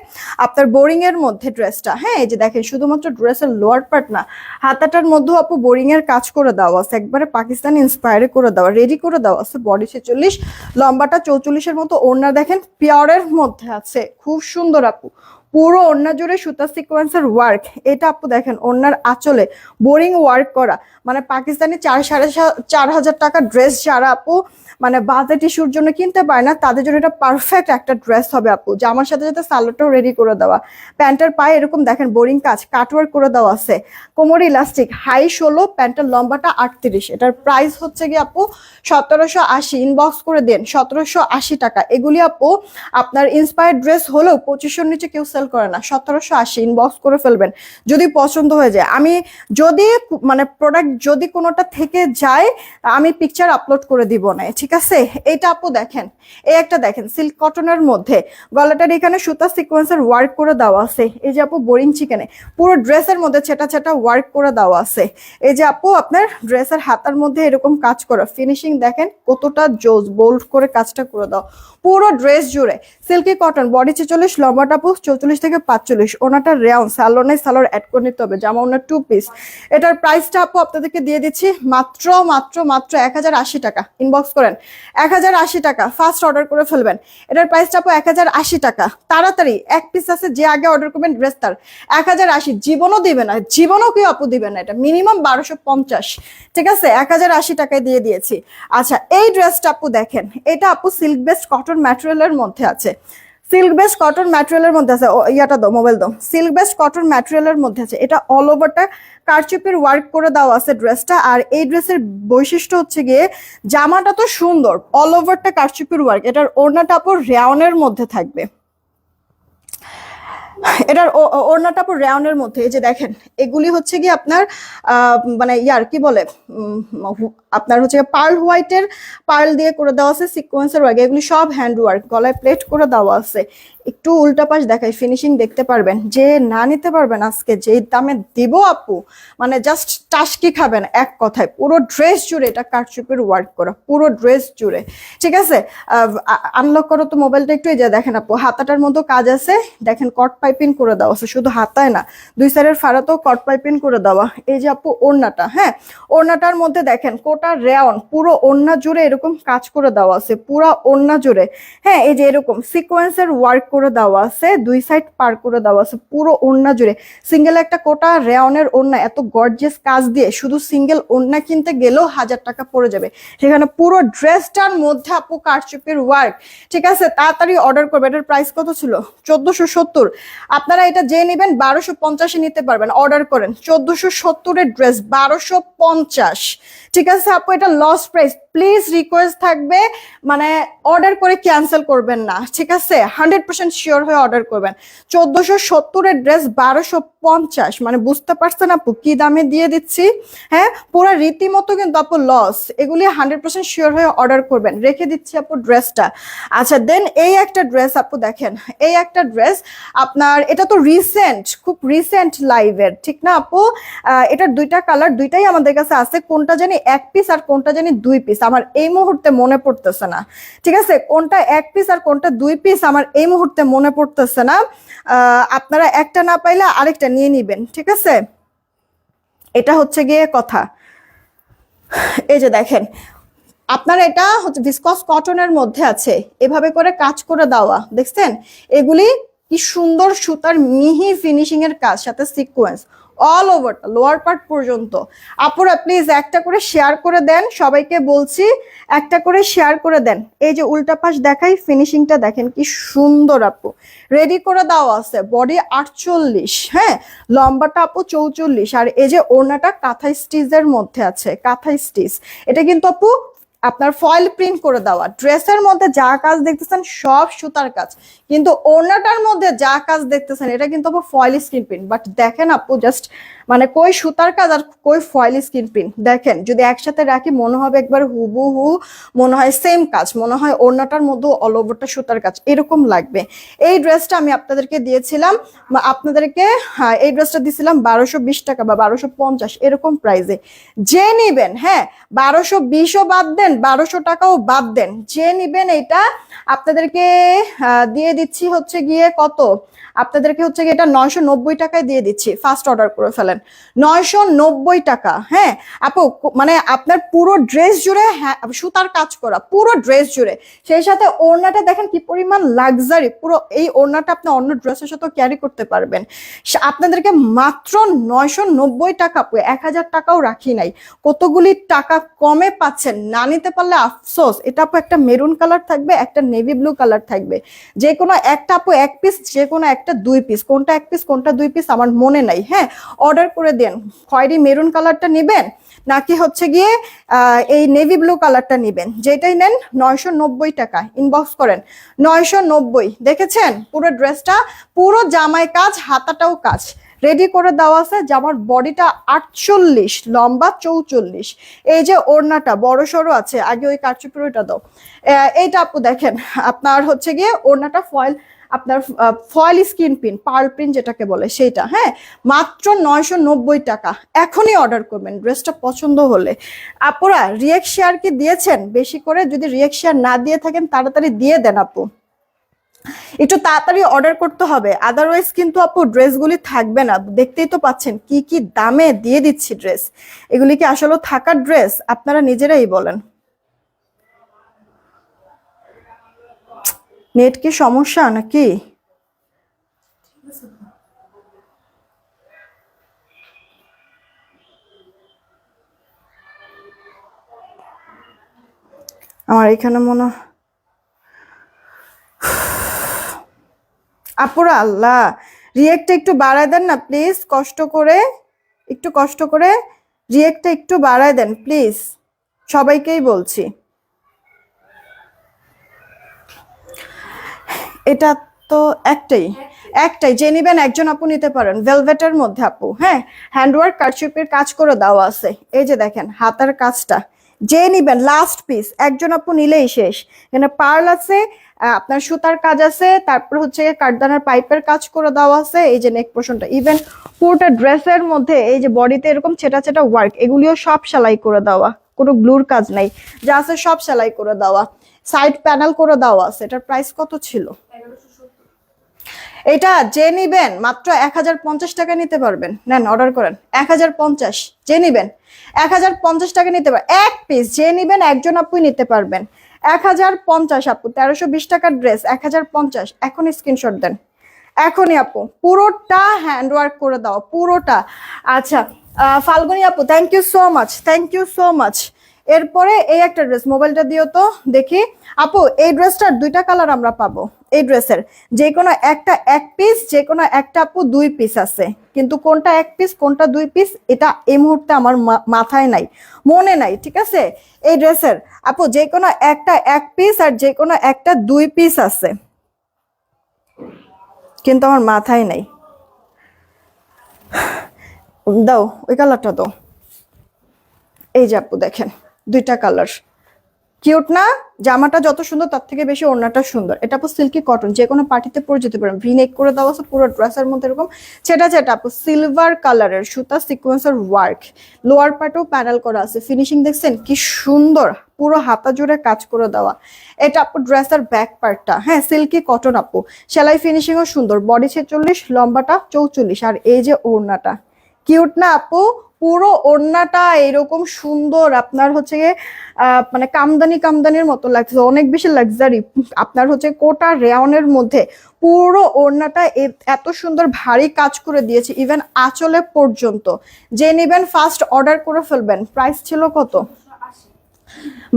আপনার বোরিং এর মধ্যে ড্রেসটা। হ্যাঁ, এই যে দেখেন, শুধুমাত্র ড্রেসের লোয়ার পার্ট না, হাতাটার মধ্যেও আপু বোরিং এর কাজ করে দেওয়া আছে, একবারে পাকিস্তানি ইন্সপায়ারে করে দেওয়া, রেডি করে দেওয়া আছে। বডি 46, লম্বাটা 44-এর মতো। ওড়না দেখেন পিওরের মধ্যে আছে, খুব সুন্দর আপু, পুরো ওড়না জুড়ে সুতা সিকোয়েন্সের ওয়ার্ক। এটা আপু দেখেন, ওড়নার আঁচলে বোরিং ওয়ার্ক করা, মানে পাকিস্তানি 4,500 টাকা ড্রেস যারা আপু মানে বাজেট ইস্যুর জন্য কিনতে পারে না, তাদের জন্য এটা পারফেক্ট একটা ড্রেস হবে আপু। জামার সাথে সাথে সালোয়ারটাও রেডি করে দেওয়া, প্যান্টের পায়ে এরকম দেখেন বোরিং কাজ, কাটওয়ার্ক করে দেওয়া আছে, কোমর ইলাস্টিক, হাই 16, প্যান্টের লম্বাটা 38। এটার প্রাইস হচ্ছে কি আপু 1780। ইনবক্স করে দেন, 1780 টাকা। এগুলি আপু আপনার ইন্সপায়ার্ড ড্রেস হলেও 2500-র নিচে কেউ সেল করে না। 1780 ইনবক্স করে ফেলবেন যদি পছন্দ হয়ে যায়। আমি যদি মানে প্রোডাক্ট যদি কোনোটা থেকে যায়, আমি পিকচার আপলোড করে দিব না, ঠিক আছে। এটা আপু দেখেন, এই একটা দেখেন সিল্ক কটনের মধ্যে, গলাটার এখানে সুতা সিকোয়েন্সের ওয়ার্ক করে দেওয়া আছে। এই যে আপু বোরিং চিকেনে পুরো ড্রেসের মধ্যে ছেটা ছেটা ওয়ার্ক করে দেওয়া আছে। এই যে আপু আপনার ড্রেসের হাতার মধ্যে এরকম কাজ করা, ফিনিশিং দেখেন কতটা জোস, বোল্ড করে কাজটা করে দাও পুরো ড্রেস জুড়ে। সিল্কি কটন, বডি 46, লম্বাটা আপু 44 থেকে 45। ওনাটা রেয়াউন, সালোয়ার সালোয়ার অ্যাড করে নিতে হবে, জামা ওনার 2 পিস। এটার প্রাইসটা আপু আপনাদেরকে দিয়ে দিচ্ছি মাত্র মাত্র মাত্র 1080 টাকা। ইনবক্স করেন, 1080 টাকা, ফার্স্ট অর্ডার করে ফেলবেন। এটার প্রাইসটা আপু 1080 টাকা। তাড়াতাড়ি, এক পিস আছে, যে আগে অর্ডার করবেন ড্রেস তার 1080। জীবনও দিবে না, জীবনও কেউ আপু দিবে না, এটা মিনিমাম 1250, ঠিক আছে। 1080 টাকায় দিয়ে দিয়েছি। আচ্ছা, এই ড্রেসটা আপু দেখেন, এটা আপু সিল্ক বেস্ট কটন ম্যাটেরিয়ালের মধ্যে আছে, সিল্ক বেস্ট কটন ম্যাটেরিয়ালের মধ্যে আছে। ইয়াটা দাও, মোবাইল দাও। সিল্ক বেস্ট কটন ম্যাটেরিয়ালের মধ্যে আছে, এটা অল ওভারটা কারচুপির ওয়ার্ক করে দেওয়া আছে ড্রেসটা। আর এই ড্রেসের বৈশিষ্ট্য হচ্ছে গিয়ে, জামাটা তো সুন্দর, অল ওভারটা কারচুপির ওয়ার্ক। এটার ওড়নাটা আপু রেওনের মধ্যে থাকবে, এটার ওড়নাটা পুরো রাউন্ডের মধ্যে। এই যে দেখেন, এগুলি হচ্ছে কি আপনার মানে ইয়ার কি বলে, আপনার হচ্ছে পার্ল হোয়াইটের, পার্ল দিয়ে করে দেওয়া আছে সিকোয়েন্সের ওয়ার্ক। এগুলি সব হ্যান্ড ওয়ার্ক, গলায় প্লেট করে দেওয়া আছে। একটু উল্টা পাশ দেখাই, ফিনিশিং দেখতে পারবেন। যে না নিতে পারবেন আজকে যে দামে দিব আপু, মানে জাস্ট টাসকি খাবেন এক কথায়। পুরো ড্রেস জুড়ে এটা কারচুপির ওয়ার্ক করা, পুরো ড্রেস জুড়ে, ঠিক আছে। আনলক করো তো মোবাইলটা একটু। এই যে দেখেন আপু, হাতাটার মতো কাজ আছে, দেখেন কট পাইপিং করে দেওয়া আছে, শুধু হাতায় না, দুই সাইডের ফাড়াতেও কট পাইপিং করে দেওয়া। এই যে আপু ওড়নাটা, হ্যাঁ ওড়নাটার মধ্যে দেখেন কোট কোটা রেয়ন, পুরো ওড়না জুড়ে এরকম কাজ করে দেওয়া আছে, পুরো ওড়না জুড়ে। হ্যাঁ, এই যে এরকম সিকোয়েন্সের ওয়ার্ক করে দেওয়া আছে, দুই সাইড পার করে দেওয়া আছে পুরো ওড়না জুড়ে। সিঙ্গেল একটা কোটা রেয়নের ওড়না এত গর্জিয়াস কাজ দিয়ে শুধু সিঙ্গেল ওড়না কিনতে গেলেও 1000 টাকা পড়ে যাবে, সেখানে পুরো ড্রেসটার মধ্যে আপু কারচুপির ওয়ার্ক। ঠিক আছে, তাড়াতাড়ি অর্ডার করবে। এটার প্রাইস কত ছিল? 1470। আপনারা এটা যে নেবেন 1250 নিতে পারবেন, অর্ডার করেন। 1470 এর ড্রেস 1250। ঠিক আছে আপু, এটা লস প্রাইস। প্লিজ রিকোয়েস্ট থাকবে, মানে অর্ডার করে ক্যান্সেল করবেন না, ঠিক আছে? 100% শিওর হয়ে অর্ডার করবেন। 1470 এর ড্রেস 1250, মানে বুঝতে পারছেন আপু কি দামে দিয়ে দিচ্ছি? হ্যাঁ, পুরো রীতিমতো কিন্তু আপু লস। এগুলি 100% শিওর হয়ে অর্ডার করবেন। রেখে দিচ্ছি আপু ড্রেসটা। আচ্ছা, দেন এই একটা ড্রেস আপু দেখেন, এই একটা ড্রেস আপনার, এটা তো রিসেন্ট, খুব রিসেন্ট লাইভের, ঠিক না আপু? এটার দুইটা কালার, দুইটাই আমাদের কাছে আছে। কোনটা জানি এক পিস আর কোনটা জানি দুই পিস, আমার এই মুহূর্তে মনে পড়তেছে না। ঠিক আছে, কোনটা এক পিস আর কোনটা দুই পিস আমার এই মুহূর্তে মনে পড়তেছে না। আপনারা একটা না পাইলে আরেকটা নিয়ে নিবেন, ঠিক আছে? এটা হচ্ছে গিয়ে কথা। এই যে দেখেন, আপনার এটা হচ্ছে ভিসকস কটনের মধ্যে আছে, এভাবে করে কাজ করে দেওয়া, দেখছেন? এগুলি কি সুন্দর সুতার মিহি ফিনিশিং এর কাজ, সাথে সিকোয়েন্স অল ওভারটা, লোয়ার পার্ট পর্যন্ত। আপুরা প্লিজ একটা করে শেয়ার করে দেন, সবাইকে বলছি একটা করে শেয়ার করে দেন। এই যে উল্টা পাশ দেখাই, ফিনিশিংটা দেখেন কি সুন্দর আপু। রেডি করে দেওয়া আছে, বডি 48, হ্যাঁ, লম্বাটা আপু 44। আর এই যে ওড়নাটা কাঁথা স্টিচের মধ্যে আছে, কাঁথা স্টিচ। এটা কিন্তু আপু আপনার ফয়েল প্রিন্ট করে দেওয়া। ড্রেসের মধ্যে যা কাজ দেখতেছেন সব সুতার কাজ, কিন্তু ওড়নাটার মধ্যে যা কাজ দেখতেছেন এটা কিন্তু আপু ফয়েল স্ক্রিন প্রিন্ট। বাট দেখেন আপু, জাস্ট মানে কই সুতার কাজ আর কই ফয়েল স্ক্রিন প্রিন্ট। দেখেন যদি একসাথে রাখি মনে হবে একবার হুবহু, মনে হয় সেম কাজ, মনে হয় ওড়নাটার মধ্যে অল ওভারটা সুতার কাজ, এরকম লাগবে। এই ড্রেসটা আমি আপনাদেরকে দিয়েছিলাম, আপনাদেরকে, হ্যাঁ, এই ড্রেসটা দিয়েছিলাম 1220 টাকা বা 1250 এরকম প্রাইসে। যে নিবেন, হ্যাঁ, 1220ও বাদ দেন, 1200 টাকাও বাদ দেন, যে নিবেন এটা আপনাদেরকে দিয়ে দিচ্ছি হচ্ছে গিয়ে কত, আপনাদেরকে হচ্ছে গিয়ে এটা 990 টাকায় দিয়ে দিচ্ছি। ফার্স্ট অর্ডার করে ফেলেন, 990 টাকা। হ্যাঁ আপু, মানে আপনার পুরো ড্রেস জুড়ে সুতার কাজ করা, পুরো ড্রেস জুড়ে। সেই সাথে ওড়নাটা দেখেন কি পরিমাণ লাক্সারি, পুরো এই ওড়নাটা আপনি অন্য ড্রেসের সাথে ক্যারি করতে পারবেন। আপনাদেরকে মাত্র 990 টাকা, আপু 1000 টাকাও রাখি নাই। কতগুলি টাকা কমে পাচ্ছেন, না নিতে পারলে আফসোস। এটা আপু একটা মেরুন কালার থাকবে, একটা নেভি ব্লু কালার থাকবে, যে কোনো একটা আপু এক পিস, যে কোনো একটা দুই পিস, কোনটা এক পিস কোনটা দুই পিস আমার মনে নাই। হ্যাঁ, অর্ডার করে দেন, খয়েরি মেরুন কালারটা নেবেন নাকি হচ্ছে গিয়ে এই নেভি ব্লু কালারটা নেবেন, যেটাই নেন 990 টাকা। ইনবক্স করেন 990। দেখেছেন পুরো ড্রেসটা, পুরো জামায় কাজ, হাতাটাও কাজ, রেডি করে দেওয়া আছে। জামার বডিটা 48, লম্বা 44। এই যে ওড়নাটা বড় সড়ো আছে, আগে ওই কারচুপিটা দাও। এইটা আপু দেখেন, আপনার হচ্ছে গিয়ে ওড়নাটা ফয়েল, আপনার foil screen print, pearl print যেটাকে বলে সেইটা। হ্যাঁ, মাত্র 990 টাকা। এখনই অর্ডার করবেন ড্রেসটা পছন্দ হলে। আপুরা রিয়েক্ট শেয়ার কি দিয়েছেন? বেশি করে যদি রিয়েক্ট শেয়ার না দিয়ে থাকেন তাড়াতাড়ি দিয়ে দেন আপু, একটু তাড়াতাড়ি অর্ডার করতে হবে, আদারওয়াইজ কিন্তু আপু ড্রেসগুলি থাকবে না। দেখতেই তো পাচ্ছেন কি কি দামে দিয়ে দিচ্ছি ড্রেস। এগুলি কি আসলে থাকার ড্রেস? আপনারা নিজেরাই বলেন। নেট কি সমস্যা নাকি? আমার এখানে মনে, আপুরা আল্লাহ, রিয়েক্টটা একটু বাড়ায় দেন না প্লিজ, কষ্ট করে, একটু কষ্ট করে রিয়েক্টটা একটু বাড়ায় দেন প্লিজ, সবাইকেই বলছি। এটা তো একটাই, একটাই যে নিবেন একজন আপু নিতে পারেন, ভেলভেটের মধ্যে আপু। হ্যাঁ, হ্যান্ডওয়ার্ক কারচুপির কাজ করে দেওয়া আছে। এই যে দেখেন হাতার কাজটা, যে নিবেন লাস্ট পিস একজন আপু নিলেই শেষ। এখানে পার্ল আছে, আপনার সুতার কাজ আছে, তারপর হচ্ছে কাঠদানার পাইপের কাজ করে দেওয়া আছে। এই যে নেক পোর্শনটা, ইভেন পুরোটা ড্রেসের মধ্যে এই যে বডিতে এরকম ছেটা ছেটা ওয়ার্ক, এগুলিও সব সেলাই করে দেওয়া, কোনো গ্লুর কাজ নাই, যা আছে সব সেলাই করে দেওয়া। সাইড প্যানেল করে দেওয়া আছে। এটার প্রাইস কত ছিল? এটা যে নিবেন মাত্র 1050 টাকা নিতে পারবেন। নেন অর্ডার করেন 1050, যে নিবেন 1050 টাকা নিতে পারবেন। এক পিস যে নিবেন একজন আপুই নিতে পারবেন। 1050 আপু, 1320 টাকার ড্রেস 1050। এখনই স্ক্রিনশট দেন, এখনই আপু, পুরোটা হ্যান্ড ওয়ার্ক করে দাও পুরোটা। আচ্ছা ফাল্গুনি আপু thank you so much, thank you so much. এরপরে এই একটা ড্রেস, মোবাইলটা দিও তো দেখি। আপু এই ড্রেসটার দুইটা কালার আমরা পাবো। এই ড্রেসের যে কোনো একটা এক পিস, যে কোনো একটা আপু দুই পিস আছে, কিন্তু কোনটা এক পিস কোনটা দুই পিস এটা এই মুহূর্তে আমার মাথায় নাই, মনে নাই, ঠিক আছে। এই ড্রেসের আপু যে কোনো একটা এক পিস আর যে কোনো একটা দুই পিস আছে, কিন্তু আমার মাথায় নাই। দাও ওই কালারটা দাও। এই যে আপু দেখেন দুইটা কালার, কিউট না? জামাটা যত সুন্দর তার থেকে বেশি ওড়নাটা সুন্দর। এটা আপু সিল্কি কটন, যে কোনো পার্টিতে পরে যেতে পারেন। ভি নেক করে দেওয়া আছে পুরো ড্রেসের মধ্যে এরকম সেটা যেটা আপু সিলভার কালারের সুতা সিকোয়েন্সের ওয়ার্ক, লোয়ার পার্টেও প্যানেল করা আছে। ফিনিশিং দেখছেন কি সুন্দর, পুরো হাতা জুড়ে কাজ করে দেওয়া। এটা আপু ড্রেসের ব্যাক পার্টটা, হ্যাঁ সিল্কি কটন আপু, সেলাই ফিনিশিংও সুন্দর। বডি 46, লম্বাটা 44, আর এই যে ওড়নাটা কিউট না আপু? পুরো ওড়নাটা এরকম সুন্দর, আপনার হচ্ছে মানে কামদানি কামদানির মতো লাগছে, অনেক বেশি লাক্সারি। আপনার হচ্ছে কোটা রেয়নের মধ্যে পুরো ওড়নাটা এত সুন্দর ভারী কাজ করে দিয়েছে, ইভেন আঁচলে পর্যন্ত। যে নেবেন ফার্স্ট অর্ডার করে ফেলবেন। প্রাইস ছিল কত?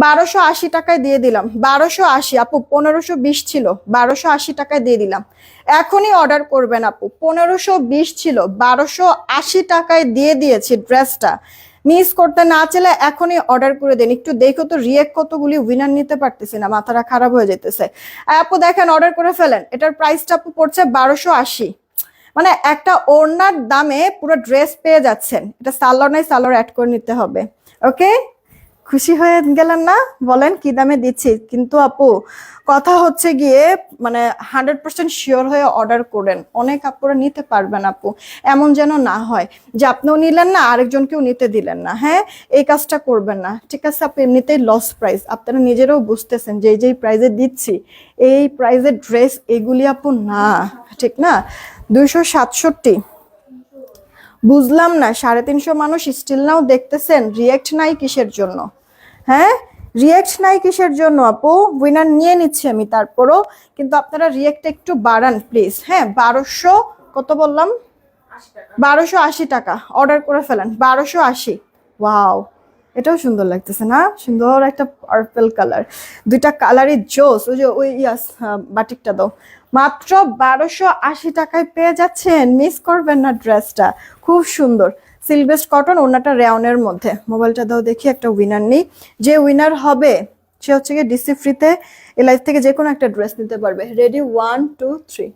1280 টাকায় দিয়ে দিলাম। 1280 আপু, 1520 ছিল, 1280 টাকায় দিয়ে দিলাম। এখনই অর্ডার করবেন আপু, 1520 ছিল, 1280 টাকায় দিয়ে দিয়েছি ড্রেসটা। মিস করতে না চাইলে এখনই অর্ডার করে দেন। একটু দেখো তো রিয়েক্ট কতগুলি উইনার নিতে পারতেছি না, মাথাটা খারাপ হয়ে যেতেছে। আপু দেখেন অর্ডার করে ফেলেন। এটার প্রাইসটা আপু পড়ছে 1280, মানে একটা ওড়নার দামে পুরো ড্রেস পেয়ে যাচ্ছেন। এটা সালোয়ার নাই, সালোয়ার অ্যাড করে নিতে হবে। ওকে, খুশি হয়ে গেলেন না? বলেন কি দামে দিচ্ছি। কিন্তু আপু কথা হচ্ছে গিয়ে মানে 100% শিওর হয়ে অর্ডার করেন, অনেক আপুরা নিতে পারবেন আপু। এমন যেন না হয় যে আপনিও নিলেন না আরেকজনকেও নিতে দিলেন না। হ্যাঁ এই কাজটা করবেন না, ঠিক আছে আপু? এমনিতেই লস প্রাইস, আপনারা নিজেরাও বুঝতেছেন যে যেই প্রাইসে দিচ্ছি এই প্রাইসের ড্রেস এগুলি আপু না, ঠিক না? 267, বুঝলাম না। 350 মানুষ স্টিল নাও দেখতেছেন, রিয়েক্ট নাই কিসের জন্য? হ্যাঁ রিয়েক্ট নাই কিসের জন্য আপু? উইনার নিয়ে নিচ্ছি আমি তারপরও, কিন্তু আপনারা রিয়েক্ট একটু বাড়ান প্লিজ। হ্যাঁ 1200 কত বললাম? 1280 টাকা অর্ডার করে ফেলেন। 1280। ওয়াও, এটাও সুন্দর লাগতেছে না? সুন্দর একটা পার্পল কালার, দুইটা কালারই জোস। ওই যে ওই ইয়াস বাটিকটা দাও। মাত্র 1280 টাকায় পেয়ে যাচ্ছেন, মিস করবেন না ড্রেসটা, খুব সুন্দর। সিলভেস্ট কটন, ওড়নাটা রেয়নের মধ্যে। মোবাইলটা দাও দেখি, একটা উইনার নেই। যে উইনার হবে সে হচ্ছে গিয়ে ডিসি ফ্রিতে এই লাইফ থেকে যে কোনো একটা ড্রেস নিতে পারবে। রেডি 1 2 3,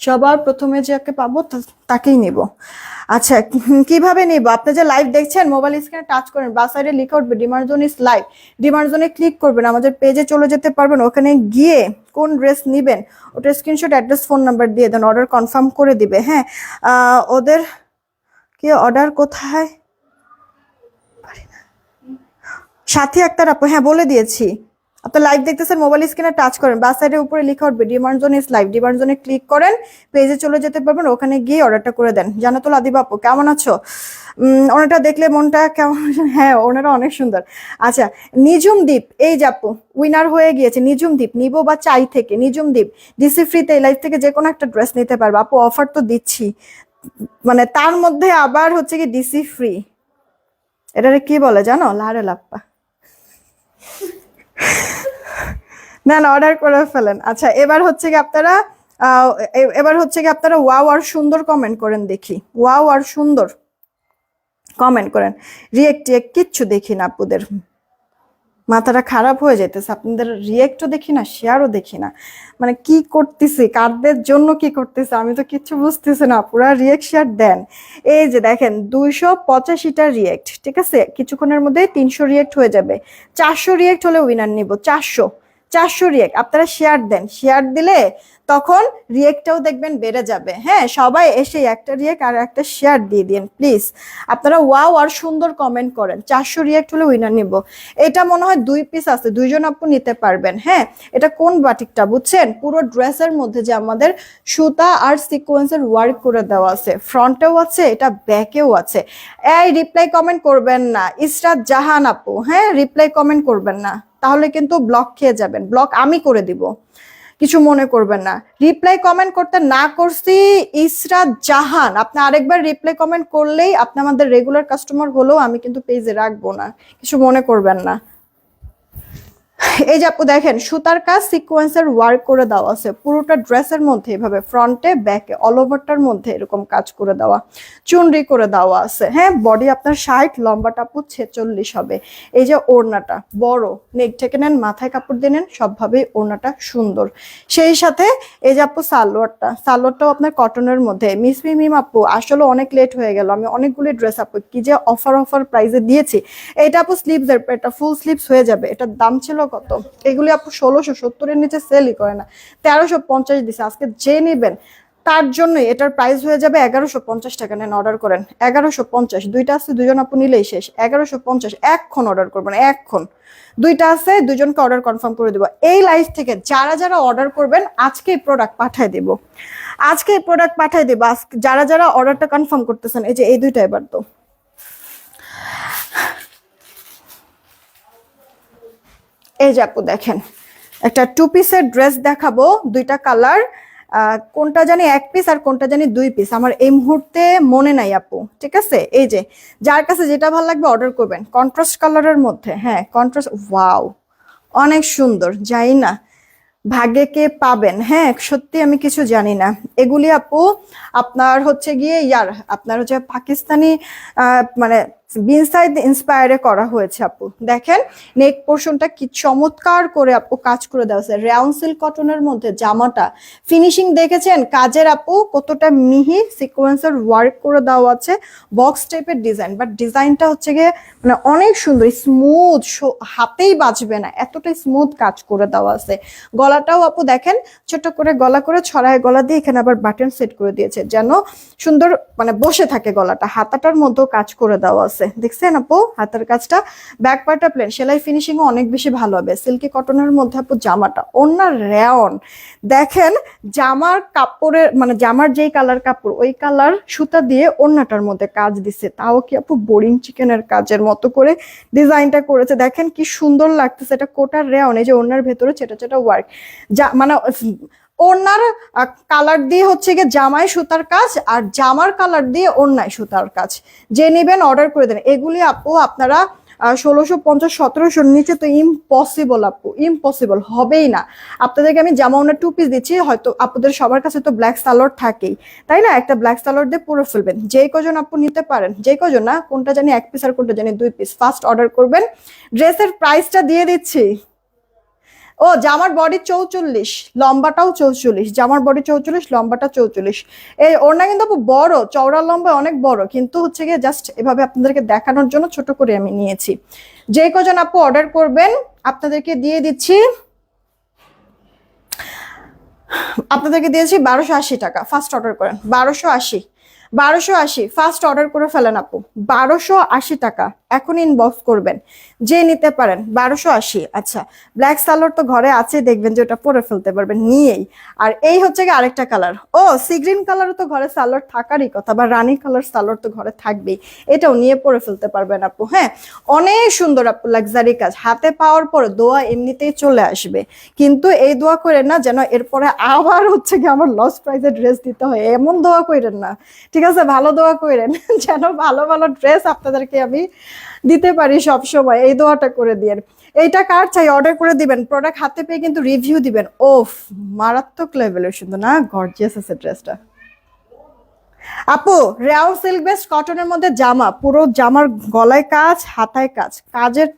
সবার প্রথমে যাকে পাবো তাকেই নিব। আচ্ছা কিভাবে নিব? আপনি যে লাইভ দেখছেন মোবাইল স্ক্রিনে টাচ করেন, বা সাইডে লিখে উঠবে demand zone is live, demand জোনে ক্লিক করবেন, আমাদের পেজে চলে যেতে পারবেন। ওখানে গিয়ে কোন ড্রেস নিবেন ওটা স্ক্রিনশট, অ্যাড্রেস, ফোন নাম্বার দিয়ে দেন, অর্ডার কনফার্ম করে দিবে। হ্যাঁ ওদের কি অর্ডার কোথায়? সাথী আক্তার আপু, হ্যাঁ বলে দিয়েছি। আপনি লাইভ দেখতেছেন, মোবাইল স্ক্রিনে টাচ করেন, বা সাইডের উপরে লিখে উঠবে demand zone is live, demand জোনে ক্লিক করেন, পেজে চলে যেতে পারবেন, ওখানে গিয়ে অর্ডারটা করে দেন। জানাতুল আদিবা আপু কেমন আছো? ওনাটা দেখলে মনটা কেমন? হ্যাঁ ওনারা অনেক সুন্দর। আচ্ছা নিজুম দ্বীপ, এই যে আপু উইনার হয়ে গিয়েছে নিজুম দ্বীপ, নিবো বা চাই থেকে নিজুম দ্বীপ ডিসি ফ্রিতে এই লাইভ থেকে যে কোনো একটা ড্রেস নিতে পারবে আপু। অফার তো দিচ্ছি, মানে তার মধ্যে আবার হচ্ছে কি ডিসি ফ্রি। এটারে কি বলে জানো? লারে লাপ্পা। না না অর্ডার করে ফেলেন। আচ্ছা এবার হচ্ছে কি আপনারা ওয়াও আর সুন্দর কমেন্ট করেন দেখি, ওয়াও আর সুন্দর কমেন্ট করেন। রিয়েক্ট কিচ্ছু দেখি না আপুদের, মাথাটা খারাপ হয়ে যেতেছে। আপনাদের রিয়েক্টও দেখি না, শেয়ারও দেখি না, মানে কি করতেছি, কাদের জন্য কি করতেছে আমি তো কিচ্ছু বুঝতেছি না। পুরা রিয়েক্ট শেয়ার দেন। এই যে দেখেন 285টা রিয়েক্ট, ঠিক আছে? কিছুক্ষণের মধ্যে 300 রিয়েক্ট হয়ে যাবে। 400 রিয়েক্ট হলে উইনার নিব। 400 400 রিয়েক্ট। আপনারা শেয়ার দেন, শেয়ার দিলে তখন রিয়েক্টটাও দেখবেন বেড়ে যাবে। হ্যাঁ, সবাই এসে একটা রিয়েক্ট আর একটা শেয়ার দিয়ে দিন প্লিজ। আপনারা ওয়াও আর সুন্দর কমেন্ট করেন। 400 রিয়েক্ট হলে উইনার নিব। এটা মনে হয় 2 পিস আছে, 2 জন আপু নিতে পারবেন। হ্যাঁ, এটা কোন বাটিকটা বুঝছেন? পুরো ড্রেসের মধ্যে যে আমাদের সুতা আর সিকোয়েন্সের ওয়ার্ক করে দেওয়া আছে, ফ্রন্টেও আছে, এটা ব্যাকেও আছে। এই রিপ্লাই কমেন্ট করবেন না ইসরাত জাহান আপু, হ্যাঁ রিপ্লাই কমেন্ট করবেন না, তাহলে কিন্তু ব্লক খেয়ে যাবেন। ব্লক আমি করে দিব, কিছু মনে করবেন না। রিপ্লাই কমেন্ট করতে না করছি ইসরাত জাহান, আপনি আরেকবার রিপ্লাই কমেন্ট করলেই আপনি আমাদের রেগুলার কাস্টমার হলেও আমি কিন্তু পেজে রাখবো না, কিছু মনে করবেন না। এই যে আপু দেখেন সুতার কাজ সিকোয়েন্সের ওয়ার্ক করে দেওয়া আছে পুরোটা ড্রেসের মধ্যে, এভাবে ফ্রন্টে ব্যাকে অল ওভারটার মধ্যে এরকম কাজ করে দেওয়া, চুনরি করে দেওয়া আছে। হ্যাঁ, বডি আপনার 60, লম্বাটা আপু 46 হবে। এই যে ওড়নাটা বড়, নেক থেকে নেন, মাথায় কাপড় দিয়ে নেন, সবভাবেই ওড়নাটা সুন্দর। সেই সাথে এই যে আপু সালোয়ারটাও আপনার কটনের মধ্যে। মিম আপু আসলে অনেক লেট হয়ে গেল, আমি অনেকগুলি ড্রেস আপু কি যে অফার প্রাইসে দিয়েছি। এটা আপু স্লিভসের, এটা ফুল স্লিভস হয়ে যাবে। এটার দাম ছিল কত? এগুলি আপু 1670 নিচে সেলই করে না, 1350 দিছে। আজকে যে নেবেন তার জন্য এটার প্রাইস হয়ে যাবে 1150 টাকা। নেন অর্ডার করেন 1150। দুইটা আছে, 2 জন আপু নিলেই শেষ। 1150 এখন অর্ডার করবেন, এখন দুইটা আছে, 2 জনকে অর্ডার কনফার্ম করে দিব। এই লাইভ থেকে যারা যারা অর্ডার করবেন আজকে এই প্রোডাক্ট পাঠিয়ে দিব, আজকে এই প্রোডাক্ট পাঠিয়ে দিব। যারা যারা অর্ডারটা কনফার্ম করতেছেন, এই যে এই দুইটা এবার তো এই যে আপু দেখেন একটা 2 পিসের ড্রেস দেখাবো, দুইটা কালার, কোনটা জানি 1 পিস আর কোনটা জানি 2 পিস, আমার এই মুহূর্তে মনে নাই আপু। ঠিক আছে, এই যে যার কাছে যেটা ভালো লাগবে অর্ডার করবেন। কন্ট্রাস্ট কালারের মধ্যে, হ্যাঁ কন্ট্রাস্ট, ওয়াও অনেক সুন্দর। যাই না ভাগ্যে কে পাবেন, হ্যাঁ সত্যি আমি কিছু জানি না। এগুলি আপু আপনার হচ্ছে গিয়ে আপনার হচ্ছে পাকিস্তানি মানে বিনসাইড ইন্সপায়ারে করা হয়েছে আপু। দেখেন নেক পোর্শনটা কি চমৎকার করে আপু কাজ করে দেওয়া আছে, রেয়ন সিল্ক কটনের মধ্যে জামাটা ফিনিশিং দেখেছেন কাজের আপু কতটা মিহি, সিকোয়েন্সের ওয়ার্ক করে দেওয়া আছে, বক্স টাইপের ডিজাইন, বাট ডিজাইনটা হচ্ছে গিয়ে মানে অনেক সুন্দর, স্মুথ, হাতেই বাজবে না এতটাই স্মুথ কাজ করে দেওয়া আছে। গলাটাও আপু দেখেন ছোট করে গলা করে ছড়ায় গলা দিয়ে এখানে আবার বাটন সেট করে দিয়েছে যেন সুন্দর মানে বসে থাকে গলাটা। হাতাটার মধ্যেও কাজ করে দেওয়া আছে, দেখছেন আপু হাতার কাজটা। ব্যাক পার্টটা প্লেন, সেলাই ফিনিশিং অনেক বেশি ভালো হবে। সিল্কি কটনের মধ্যে আপু জামাটা, ওনার রেয়ন দেখেন, জামার কাপড়ের মানে জামার যেই কালার কাপড় ওই কালার সুতা দিয়ে ওড়নাটার মধ্যে কাজ দিছে, তাও কি আপু বোরিং চিকেনের কাজের মতো করে ডিজাইনটা করেছে। দেখেন কি সুন্দর লাগতেছে, এটা কোটার রেয়ন, এই যে ওড়নার ভেতরে ছোটা ছোটা ওয়ার্ক, যা মানে ওড়নার কালার দিয়ে হচ্ছে গিয়ে জামায় সুতার কাজ আর জামার কালার দিয়ে ওড়নায় সুতার কাজ। যে নেবেন অর্ডার করে দেন। এগুলি আপু আপনারা 1650 1700 নিচে তো ইম্পসিবল আপু, ইম্পসিবল হবেই না। আপনাদেরকে আমি জামা ওনার 2 পিস দিচ্ছি, হয়তো আপনাদের সবার কাছে তো ব্ল্যাক সালোয়ার থাকেই, তাই না? একটা ব্ল্যাক সালোয়ার দিয়ে পুরো ফেলবেন। যে কজন আপু নিতে পারেন, যে কজন না, কোনটা জানি 1 পিস আর কোনটা জানি 2 পিস, ফার্স্ট অর্ডার করবেন। ড্রেসের প্রাইসটা দিয়ে দিচ্ছি। ও জামার বডি 44, লম্বাটাও 44, জামার বডি 44, লম্বাটা 44। এই ওড়না কিন্তু আপু বড়, চওড়া লম্বা অনেক বড়, কিন্তু হচ্ছে গিয়ে জাস্ট এভাবে আপনাদেরকে দেখানোর জন্য ছোট করে আমি নিয়েছি। যে কজন আপু অর্ডার করবেন আপনাদেরকে দিয়ে দিচ্ছি, আপনাদেরকে দিয়েছি 1280 টাকা। ফার্স্ট অর্ডার করেন 1280, 1280 ফার্স্ট অর্ডার করে ফেলেন আপু, 1280 টাকা এখন ইনবক্স করবেন, যে নিতে পারেন 1280। আচ্ছা ব্ল্যাক সালোয়ার তো ঘরে আছে, দেখবেন যে ওটা পরে ফেলতে পারবেন নিয়েই। আর এই হচ্ছে কি আরেকটা কালার, ও সি গ্রিন কালারও তো ঘরে সালোয়ার থাকারই কথা, বা রানী কালার সালোয়ার তো ঘরে থাকবেই, এটাও নিয়ে পরে ফেলতে পারবেন আপু। হ্যাঁ অনেক সুন্দর আপু, লাক্সারি কাজ, হাতে পাওয়ার পরে দোয়া এমনিতেই চলে আসবে, কিন্তু এই দোয়া করেন না যেন এরপরে আবার হচ্ছে কি আমার লস প্রাইসে ড্রেস দিতে হয়, এমন দোয়া করেন না, ঠিক আছে? ভালো দোয়া করেন যেন ভালো ভালো ড্রেস আপনাদেরকে আমি দিতে পারি সব সময়, এই দোয়াটা করে দিয়েন। এইটা কার চাই অর্ডার করে দিবেন, প্রোডাক্ট হাতে পেয়ে কিন্তু রিভিউ দিবেন। ওফ মারাত্মক লেভেলের সুন্দর না, গর্জিয়াস আছে ড্রেসটা আপু। রেয়ন সিল্ক বেস্ট কটনের মধ্যে জামা, পুরো জামার গলায় কাজ, হাতায় কাজ, কাজের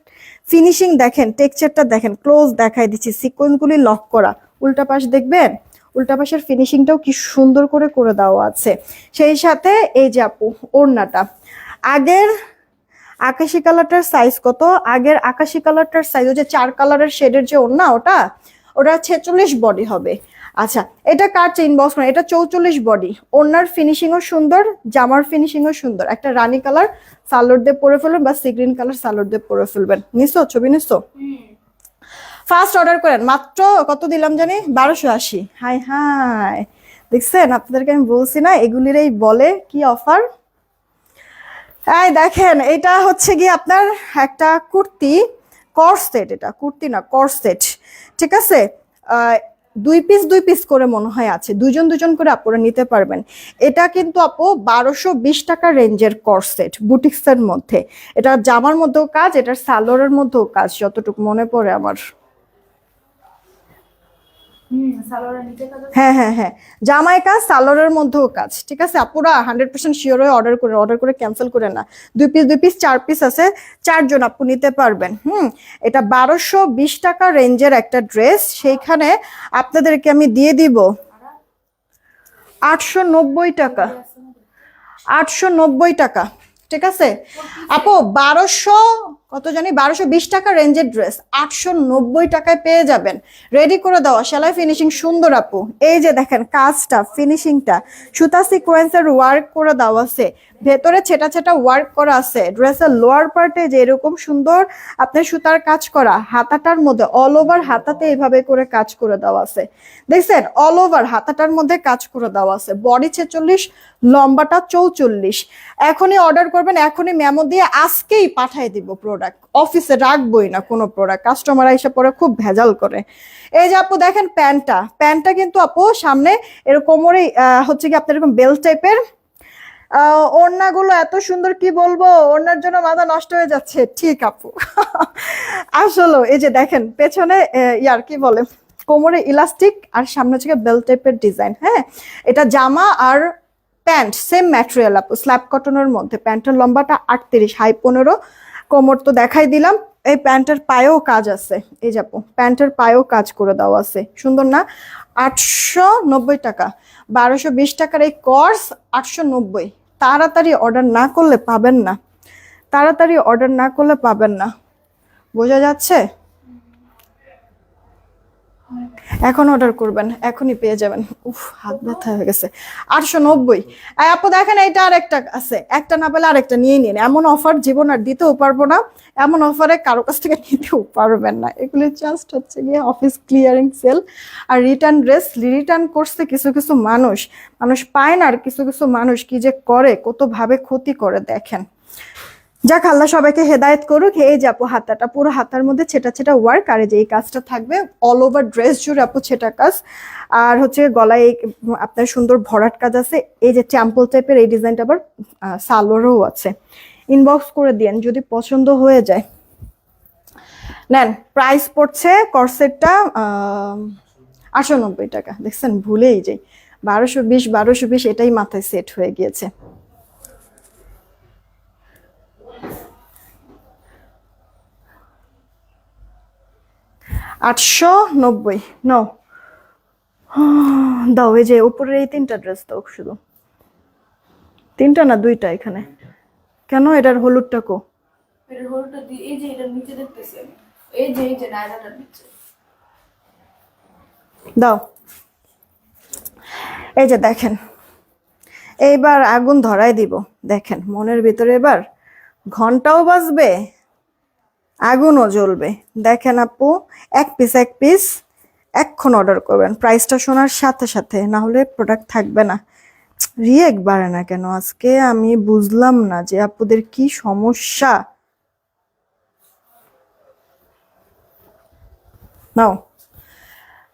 ফিনিশিং দেখেন, টেক্সচারটা দেখেন, ক্লোজ দেখাই দিচ্ছি, সিকোয়েন্সগুলি লক করা, উল্টা পাশ দেখবেন, উল্টা পাশের ফিনিশিংটাও কি সুন্দর করে করে দেওয়া আছে। সেই সাথে এই যে আপু ওড়নাটা, আগের আকাশি কালারটার সাইজ কত? আগের আকাশি কালারটার সাইজ, ওই যে 4 কালারের শেডের যে ওড়না, ওটা ওটা 46 বডি হবে। আচ্ছা, এটা কার চেইন বক্স মানে, এটা 44 বডি। ওড়নার ফিনিশিংও সুন্দর, জামার ফিনিশিংও সুন্দর। একটা রানী কালার সালোয়ার দিয়ে পরে ফেলবেন বা সি গ্রিন কালার সালোয়ার দিয়ে পরে ফেলবেন। নিছো ছবি নিছো? ফার্স্ট অর্ডার করেন, মাত্র কত দিলাম জানি, 1280। হাই হাই, দেখছেন? আপনাদেরকে আমি বলছি না, এগুলিরই বলে কি অফার। এই দেখেন, এটা হচ্ছে গিয়ে আপনার একটা কুর্তি কর্সেট, এটা কুর্তি না কর্সেট, ঠিক আছে? 2 পিস করে মনে হয় আছে, দুজন দুজন করে আপনারা নিতে পারবেন। এটা কিন্তু আপু 1220 টাকা রেঞ্জের কর্সেট, বুটিক্সের মধ্যে। এটা জামার মধ্যেও কাজ, এটার সালোয়ারের মধ্যেও কাজ, যতটুকু মনে পড়ে আমার। হ্যাঁ হ্যাঁ হ্যাঁ, জামায় কাজ, সালোয়ারের মধ্যেও কাজ, ঠিক আছে? আপুরা 100% শিওর হয়ে অর্ডার করে ক্যান্সেল করে না। 2 পিস 4 পিস আছে, 4জন আপু নিতে পারবেন। এটা 1220 টাকা রেঞ্জের একটা ড্রেস, সেইখানে আপনাদেরকে আমি দিয়ে দিব 890 টাকা। 890 টাকা, ঠিক আছে আপু? 1200 কত জানি, 1220 টাকা রেঞ্জের ড্রেস 890 টাকায় পেয়ে যাবেন। রেডি করে দেওয়া, সেলাই ফিনিশিং সুন্দর আপু। এই যে দেখেন কাজটা, ফিনিশিংটা, সুতা সিকোয়েন্সের ওয়ার্ক করে দেওয়া আছে, ভেতরে ছেটা ছেটা ওয়ার্ক করা আছে। ড্রেসের লোয়ার পার্টে যে এরকম সুন্দর আপনার সুতার কাজ করা, হাতাটার মধ্যে অল ওভার হাতাতে এইভাবে করে কাজ করে দেওয়া আছে, দেখছেন? অল ওভার হাতাটার মধ্যে কাজ করে দেওয়া আছে। বডি 46, লম্বাটা 44। এখনই অর্ডার করবেন, এখনই মেমো দিয়ে আজকেই পাঠিয়ে দিব প্রোডাক্ট। অফিসে রাখবোই না কোনো প্রোডাক্ট, কাস্টমার এসে পরে খুব ভেজাল করে। এই যে আপু দেখেন প্যান্টটা কিন্তু আপু সামনে এরকম কোমরে হচ্ছে কি আপনার এরকম বেল্ট টাইপের। ওড়নাগুলো এত সুন্দর, কি বলবো, ওড়নার জন্য মাথা নষ্ট হয়ে যাচ্ছে। ঠিক আপু আসলে এই যে দেখেন পেছনে ইয়ার কি বলে, কোমরে ইলাস্টিক আর সামনে হচ্ছে বেল্ট টাইপের ডিজাইন। হ্যাঁ, এটা জামা আর প্যান্ট সেম ম্যাটেরিয়াল আপু, স্ল্যাব কটনের মধ্যে। প্যান্টের লম্বাটা 38, হাই 15, কোমর তো দেখাই দিলাম। এই প্যান্টের পায়েও কাজ আছে, এই যে আপু প্যান্টের পায়েও কাজ করে দেওয়া আছে, সুন্দর না? 890 টাকা, 1220 টাকার এই কোর্স 890। তাড়াতাড়ি অর্ডার না করলে পাবেন না, তাড়াতাড়ি অর্ডার না করলে পাবেন না, বোঝা যাচ্ছে? এখন অর্ডার করবেন, এখনই পেয়ে যাবেন। উফ, হাত ব্যথা হয়ে গেছে। 890। আপু দেখেন, এইটা আরেকটা আছে, একটা না পেলে আরেকটা নিয়ে নিন। এমন অফার জীবন আর দিতেও পারবো না, এমন অফারে কারো কাছ থেকে নিতেও পারবেন না। এগুলি জাস্ট হচ্ছে গিয়ে অফিস ক্লিয়ারিং সেল। আর রিটার্ন ড্রেস রিটার্ন করছে কিছু কিছু মানুষ, পায় না। আর কিছু কিছু মানুষ কি যে করে, কত ভাবে ক্ষতি করে দেখেন। যাক, আল্লাহ সবাইকে হেদায়েত করুক। এই যে আপু হাতাটা, পুরো হাতার মধ্যে ছেটা ছেটা ওয়ার্ক, আর যে এই কাজটা থাকবে অল ওভার ড্রেস জুড়ে আপু ছেটা কাজ। আর হচ্ছে গলায় আপনার সুন্দর ভরাট কাজ আছে। এই যে চ্যাম্পল টাইপের এই ডিজাইনটা আবার সালোয়ারও আছে। ইনবক্স করে দিয়েন যদি পছন্দ হয়ে যায়। নেন, প্রাইস পড়ছে কর্সেটটা 890 টাকা। দেখছেন, ভুলেই যাই, 1220 এটাই মাথায় সেট হয়ে গিয়েছে। $890 নাও, দাও। এই যে উপরের এই 3টা ড্রেস দাও, শুধু 3টা না 2টা এখানে। কেন এটার হলুদটা কো? এটার হলুদটা দি, এই যে এটার নিচে দেখতেছেন, এই যে নায়রাটার নিচে দাও। এই যে দেখেন, এইবার আগুন ধরাই দিব। দেখেন মনের ভিতরে এবার ঘন্টাও বাজবে, আগুনও জ্বলবে। দেখেন আপু, এক পিস এখন অর্ডার করবেন প্রাইসটা শোনার সাথে সাথে, না হলে প্রোডাক্ট থাকবে না। রিয়েক্ট বাড়ে না কেন আজকে, আমি বুঝলাম না যে আপুদের কি সমস্যা। নাও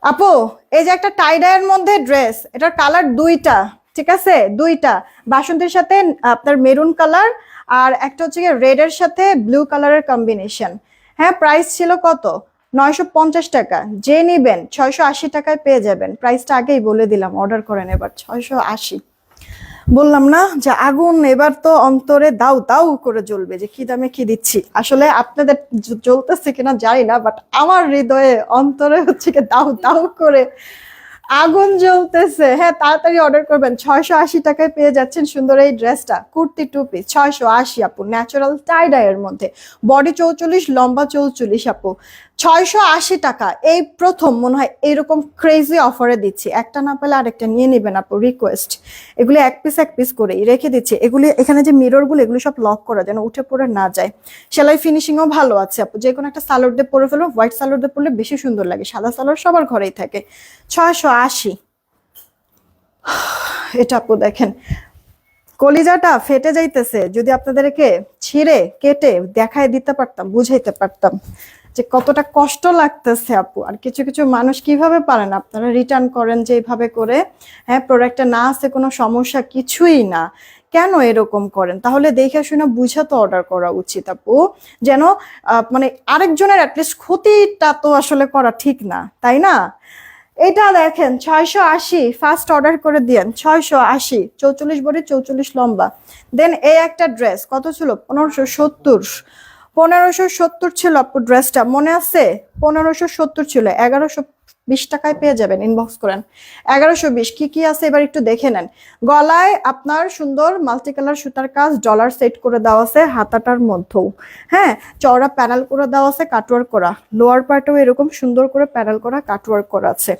আপু, এই যে একটা টাইডাইয়ের মধ্যে ড্রেস, এটার কালার 2টা, ঠিক আছে? 2টা, বাসন্তীর সাথে আপনার মেরুন কালার, আর একটা হচ্ছে রেড এর সাথে ব্লু কালারের কম্বিনেশন। হ্যাঁ, প্রাইস ছিল কত? 950 টাকা। যে নিবেন 680 টাকায় পেয়ে যাবেন। প্রাইসটা আগেই বলে দিলাম, অর্ডার করেন এবার। 680 বললাম না যে আগুন এবার তো অন্তরে দাউ দাউ করে জ্বলবে, যে কি দামে কি দিচ্ছি। আসলে আপনাদের জ্বলতেছে কিনা জানি না, বাট আমার হৃদয়ে অন্তরে হচ্ছে কি দাউ দাউ করে আগুন জ্বলতেছে। হ্যাঁ, তাড়াতাড়ি অর্ডার করবেন। 680 টাকায় পেয়ে যাচ্ছেন সুন্দর এই ড্রেসটা, কুর্তি 2 পিস 680 আপু, ন্যাচারাল টাই ডাইয়ের মধ্যে, বডি 44, লম্বা 44 আপু, 680 টাকা। এই প্রথম মনে হয় এরকম ক্রেজি অফারে দিচ্ছি, একটা না পেলে আরেকটা নিয়ে নেবেন আপু, রিকোয়েস্ট। এগুলি এক পিস করেই রেখে দিচ্ছি। এগুলি এখানে যে মিররগুলো এগুলো সব লক করা যেন উঠে পড়ে না যায়। সেলাই ফিনিশিংও ভালো আছে আপু, যে কোনো একটা সালোয়ার দিয়ে পরে ফেলবো, হোয়াইট সালোয়ার দিয়ে পরলে বেশি সুন্দর লাগে, সাদা সালোয়ার সবার ঘরেই থাকে। 680। এটা আপু দেখেন, কলিজাটা ফেটে যাইতেছে, যদি আপনাদেরকে ছিঁড়ে কেটে দেখায় দিতে পারতাম, বুঝাইতে পারতাম যে কতটা কষ্ট লাগতেছে আপু। আর কিছু কিছু মানুষ কিভাবে পারেন, আপনারা রিটার্ন করেন যে এইভাবে করে, হ্যাঁ প্রোডাক্টে না আছে কোনো সমস্যা কিছুই না, কেন এরকম করেন? তাহলে দেখে শুনে বুঝে তো অর্ডার করা উচিত আপু, যেন মানে আরেকজনের অ্যাটলিস্ট ক্ষতিটা তো আসলে করা ঠিক না, তাই না? এটা দেখেন 680, ফার্স্ট অর্ডার করে দিয়েন। 680, 44 বডি 44 লম্বা। দেন এই একটা ড্রেস কত ছিল, 1570। 1570 ছিল আপু ড্রেসটা, মনে আছে? 1570 ছিল, 1120 টাকায় পেয়ে যাবেন, ইনবক্স করেন। 1120। কি কি আছে এবার একটু দেখে নেন। গলায় আপনার সুন্দর মাল্টি কালার সুতার কাজ, ডলার সেট করে দেওয়া আছে হাতাটার মধ্যেও, হ্যাঁ চওড়া প্যানেল করে দেওয়া আছে, কাটওয়ার্ক করা, লোয়ার পার্টেও এরকম সুন্দর করে প্যানেল করা কাটওয়ার্ক করা আছে।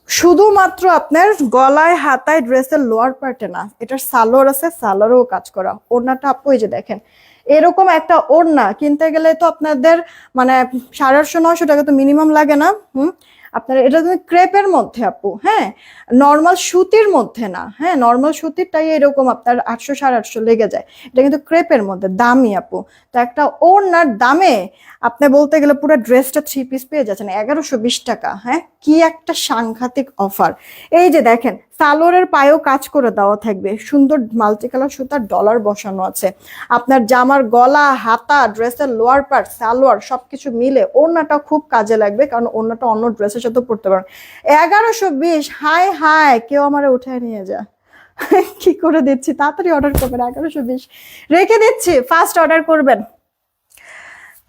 শুধুমাত্র আপনার গলায় হাতায় ড্রেসের লোয়ার পার্টে না, এটার সালোয়ার আছে, সালোয়ারেও কাজ করা। ওড়নাটা আপু এই যে দেখেন, এরকম একটা ওড়না কিনতে গেলে তো আপনাদের মানে 850-900 টাকা তো মিনিমাম লাগে না? আপনার এটা ক্রেপের মধ্যে আপু, হ্যাঁ নর্মাল সুতির মধ্যে না, হ্যাঁ নর্মাল সুতিরটাই এরকম আপনার 800-850 লেগে যায়, এটা কিন্তু ক্রেপের মধ্যে, দামি আপু। তো একটা ওড়নার দামে আপনি বলতে গেলে পুরো ড্রেসটা 3 পিস পেয়ে যাচ্ছেন 1120 টাকা। হ্যাঁ কি একটা সাংঘাতিক অফার। এই যে দেখেন, সালোয়ারের পায়েও কাজ করে দেওয়া থাকবে, সুন্দর মাল্টি কালার সুতার ডলার বসানো আছে। আপনার জামার গলা, হাতা, ড্রেসের লোয়ার পার্ট, সালোয়ার সবকিছু মিলে ওড়নাটা খুব কাজে লাগবে, কারণ ওড়নাটা অন্য ড্রেসের সাথে পড়তে পারেন। 1120, হাই হাই, কেউ আমারে উঠায় নিয়ে যা। কি করে দিচ্ছি, তাড়াতাড়ি অর্ডার করবেন, 1120 রেখে দিচ্ছি, ফার্স্ট অর্ডার করবেন।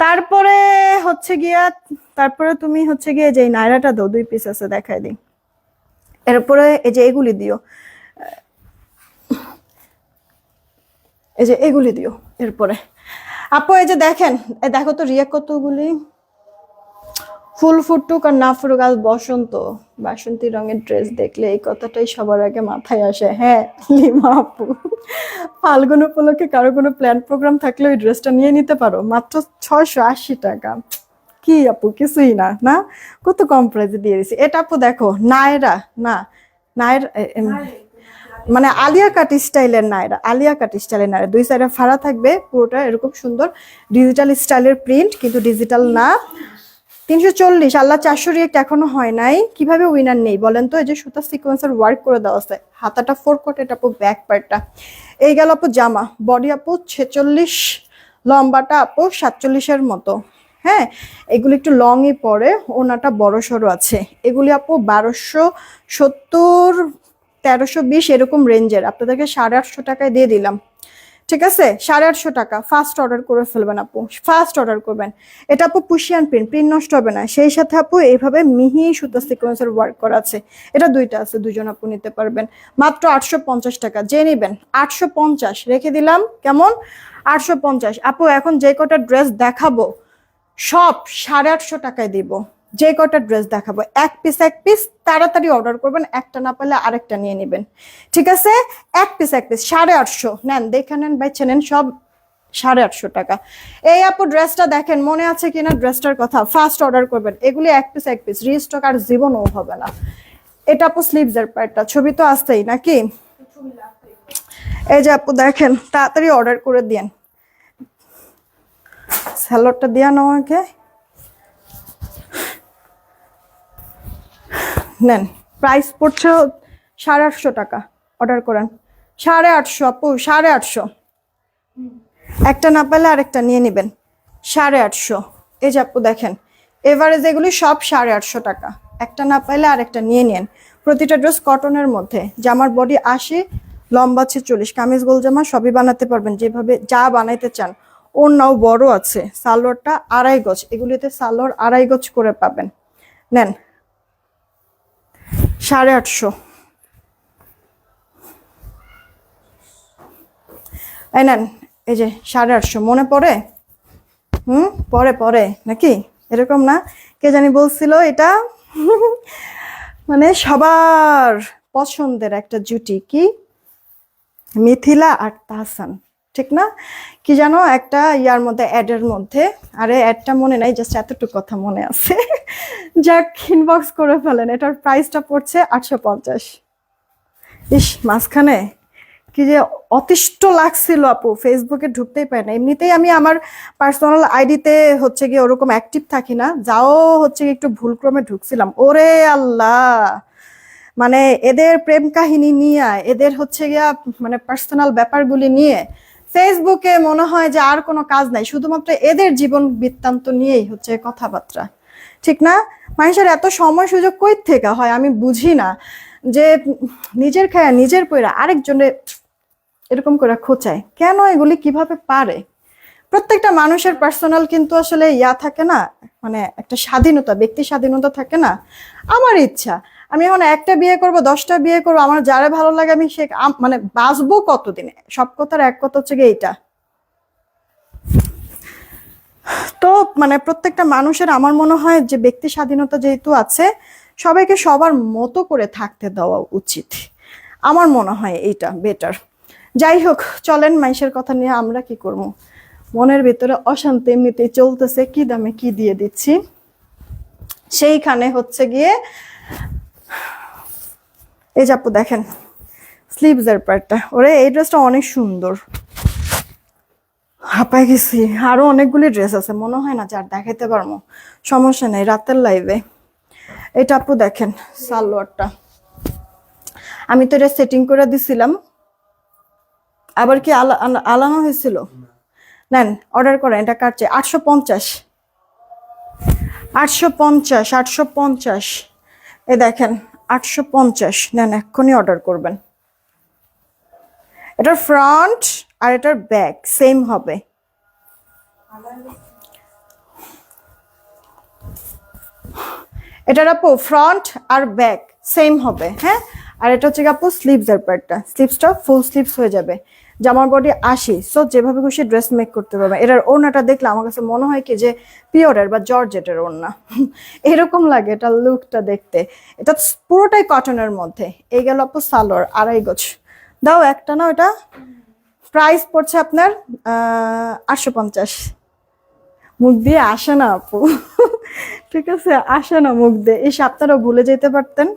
তারপরে হচ্ছে গিয়া, তারপরে তুমি হচ্ছে গিয়ে যে নায়রাটা দাও, 2 পিস আছে দেখাই দিই। এরপরে এই যে এগুলি দিও, এই যে এগুলি দিও। এরপরে আপু এই যে দেখেন, দেখো তো রিয়া কতগুলি, ফুল ফুটুক আর না ফুটুক, আজ বসন্ত, বাসন্তী রঙের ড্রেস দেখলে এই কথাটাই সবার আগে মাথায় আসে। হ্যাঁ লিমা আপু, ফাল্গুন উপলক্ষে কারো কোনো প্ল্যান প্রোগ্রাম থাকলে ওই ড্রেসটা নিয়ে নিতে পারো, মাত্র 680 টাকা। কি আপু কিছুই না, না কত কম প্রাইসে দিয়ে দিছি। এটা আপু দেখো নায়রা, না নায়রা মানে আলিয়া কাট স্টাইলের নায়রা, আলিয়া কাট স্টাইলের নায়রা, 2 সাইডে ফাড়া থাকবে, পুরোটা এরকম সুন্দর ডিজিটাল স্টাইলের প্রিন্ট, কিন্তু ডিজিটাল না। 340, আল্লাহ 400 রিয়েক্ট এখনো হয় নাই, কিভাবে উইনার নেই বলেন তো? এই যে সুতা সিকোয়েন্সের ওয়ার্ক করে দেওয়া আছে, হাতাটা 4 কোট, এটা আপু ব্যাক পার্টটা। এই গেল আপু জামা, বডি আপু 46, লম্বাটা আপু 47-এর মতো। হ্যাঁ এগুলি একটু লংই পরে, ওনাটা বড় সড়ো আছে। এগুলি আপু 1270, 1320 এরকম রেঞ্জের, আপনাদেরকে 850 টাকায় দিয়ে দিলাম। ঠিক আছে 850 টাকা, ফার্স্ট অর্ডার করে ফেলবেন আপু, ফার্স্ট অর্ডার করবেন। এটা আপু পুশিয়ান প্রিন্ট, প্রিন্ট নষ্ট হবে না, সেই সাথে আপু এইভাবে মিহি সুতা সিকোয়েন্সের ওয়ার্ক করা আছে। এটা 2টা আছে, 2জন আপু নিতে পারবেন, মাত্র 850 টাকা। যে নেবেন 850 রেখে দিলাম, কেমন? 850 আপু। এখন যে কটা ড্রেস দেখাবো সব 850 টাকায় দিব, যে কটা ড্রেস দেখাবো এক পিস তাড়াতাড়ি অর্ডার করবেন, একটা না পেলে আরেকটা নিয়ে নেবেন, ঠিক আছে? এক পিস 850 নেন, দেখে নেন, বেছে নেন, সব 850 টাকা। এই আপু ড্রেসটা দেখেন, মনে আছে কিনা ড্রেসটার কথা, ফার্স্ট অর্ডার করবেন। এগুলি এক পিস রিস্টক আর জীবনও হবে না। এটা আপু স্লিভসের পার্টটা, ছবি তো আসছেই নাকি? এই যে আপু দেখেন, তাড়াতাড়ি অর্ডার করে দিয়েন, স্যালোডটা দিয়া নাও আগে, নেন। প্রাইস পড়ছে 850 টাকা, অর্ডার করেন। 850 আপু, 850, একটা না পেলে আরেকটা নিয়ে নেবেন। 850। এই যে আপু দেখেন, এভারেজ এগুলি সব 850 টাকা, একটা না পাইলে আরেকটা নিয়ে নেন। প্রতিটা ড্রেস কটনের মধ্যে, জামার বডি 80, লম্বা 46, কামিজ গোল জামা সবই বানাতে পারবেন যেভাবে যা বানাইতে চান। ওড়নাও বড় আছে, সালোয়ারটা 2.5 গজ, এগুলিতে সালোয়ার 2.5 গজ করে পাবেন। নেন 850। এই নেন, এই যে 850 মনে পড়ে? পরে পরে নাকি এরকম না? কে জানি বলছিল এটা মানে সবার পছন্দের একটা জুটি, কি মিথিলা আর তাহসান, ঠিক না? কি জানো একটা ইয়ার মধ্যে, অ্যাডের মধ্যে, আরে অ্যাডটা মনে নাই, জাস্ট এতটুকু কথা মনে আছে যাক ইনবক্স করে ফেলেন। এটার প্রাইসটা পড়ছে 850। ইস, মাঝখানে কি যে অতিষ্ঠ লাগছিল আপু, ফেসবুকে ঢুকতেই পারে না। এমনিতেই আমি আমার পার্সোনাল আইডিতে হচ্ছে গিয়ে ওরকম অ্যাক্টিভ থাকি না, যাও হচ্ছে গিয়ে একটু ভুলক্রমে ঢুকছিলাম, ওরে আল্লাহ, মানে এদের প্রেম কাহিনী নিয়ে, এদের হচ্ছে গিয়া মানে পার্সোনাল ব্যাপারগুলি নিয়ে ফেসবুকে মনে হয় যে আর কোনো কাজ নাই, শুধুমাত্র এদের জীবন বৃত্তান্ত নিয়েই হচ্ছে কথাবার্তা, ঠিক না? মানুষের এত সময় সুযোগ কই থেকে হয় আমি বুঝি না, যে নিজের খায়া নিজের পয়রা আরেকজনের এরকম করে খোঁচায় কেন? এগুলি কিভাবে পারে? প্রত্যেকটা মানুষের পার্সোনাল কিন্তু আসলে ইয়া থাকে না, মানে একটা স্বাধীনতা, ব্যক্তি স্বাধীনতা থাকে না। আমার ইচ্ছা, আমি এখন একটা বিয়ে করব, 10টা বিয়ে করবো, আমার যারা ভালো লাগে আমি সে মানে বাঁচবো কতদিনে, সব কথার এক কথা হচ্ছে গিয়ে এইটা। তো মানে প্রত্যেকটা মানুষের আমার মনে হয় যে ব্যক্তি স্বাধীনতা যেহেতু আছে, সবাইকে সবার মতো করে থাকতে দেওয়া উচিত, আমার মনে হয় এইটা বেটার। যাই হোক, চলেন, মাইশের কথা নিয়ে আমরা কি করব, মনের ভিতরে অশান্তি এমনিতেই চলতেছে, কি দামে কি দিয়ে দিচ্ছি। সেইখানে হচ্ছে গিয়ে এই যে আপু দেখেন স্লিভসের পার্টটা, ওরে এই ড্রেসটা অনেক সুন্দর, হাঁপাই গেছি। আরো অনেকগুলি ড্রেস আছে, মনে হয় না যার দেখাইতে পারবো, সমস্যা নেই, রাতের লাইভে। এটা আপু দেখেন সালোয়ারটা, আমি তো এটা সেটিং করে দিছিলাম, আবার কি আলানো হয়েছিল? নেন, অর্ডার করেন, এটা কাটছে 850, 850, 850। এ দেখেন 850, নেন এক্ষুনি অর্ডার করবেন। এটার ফ্রন্ট আর এটার ব্যাক সেম হবে। এটার আপু ফ্রন্ট আর ব্যাক সেম হবে, হ্যাঁ। আর এটা হচ্ছে আপু স্লিভসের পার্টটা, স্লিভসটা ফুল স্লিভস হয়ে যাবে। জামার বডি 80, সো যেভাবে খুশি ড্রেস মেক করতে পারবে। এটার ওড়নাটা দেখলে আমার কাছে মনে হয় কি যে পিওরের বা জর্জেটের ওড়না এরকম লাগে এটা লুকটা দেখতে। এটা পুরোটাই কটনের মধ্যে। এই গেল আপু সালোয়ার, 2.5 গজ দাও একটা, না ওটা প্রাইস পড়ছে আপনার 850। মুখ দিয়ে আসে না আপু ঠিক আছে, আসে না মুখ দিয়ে। এই আপনারা ভুলে যেতে পারতেন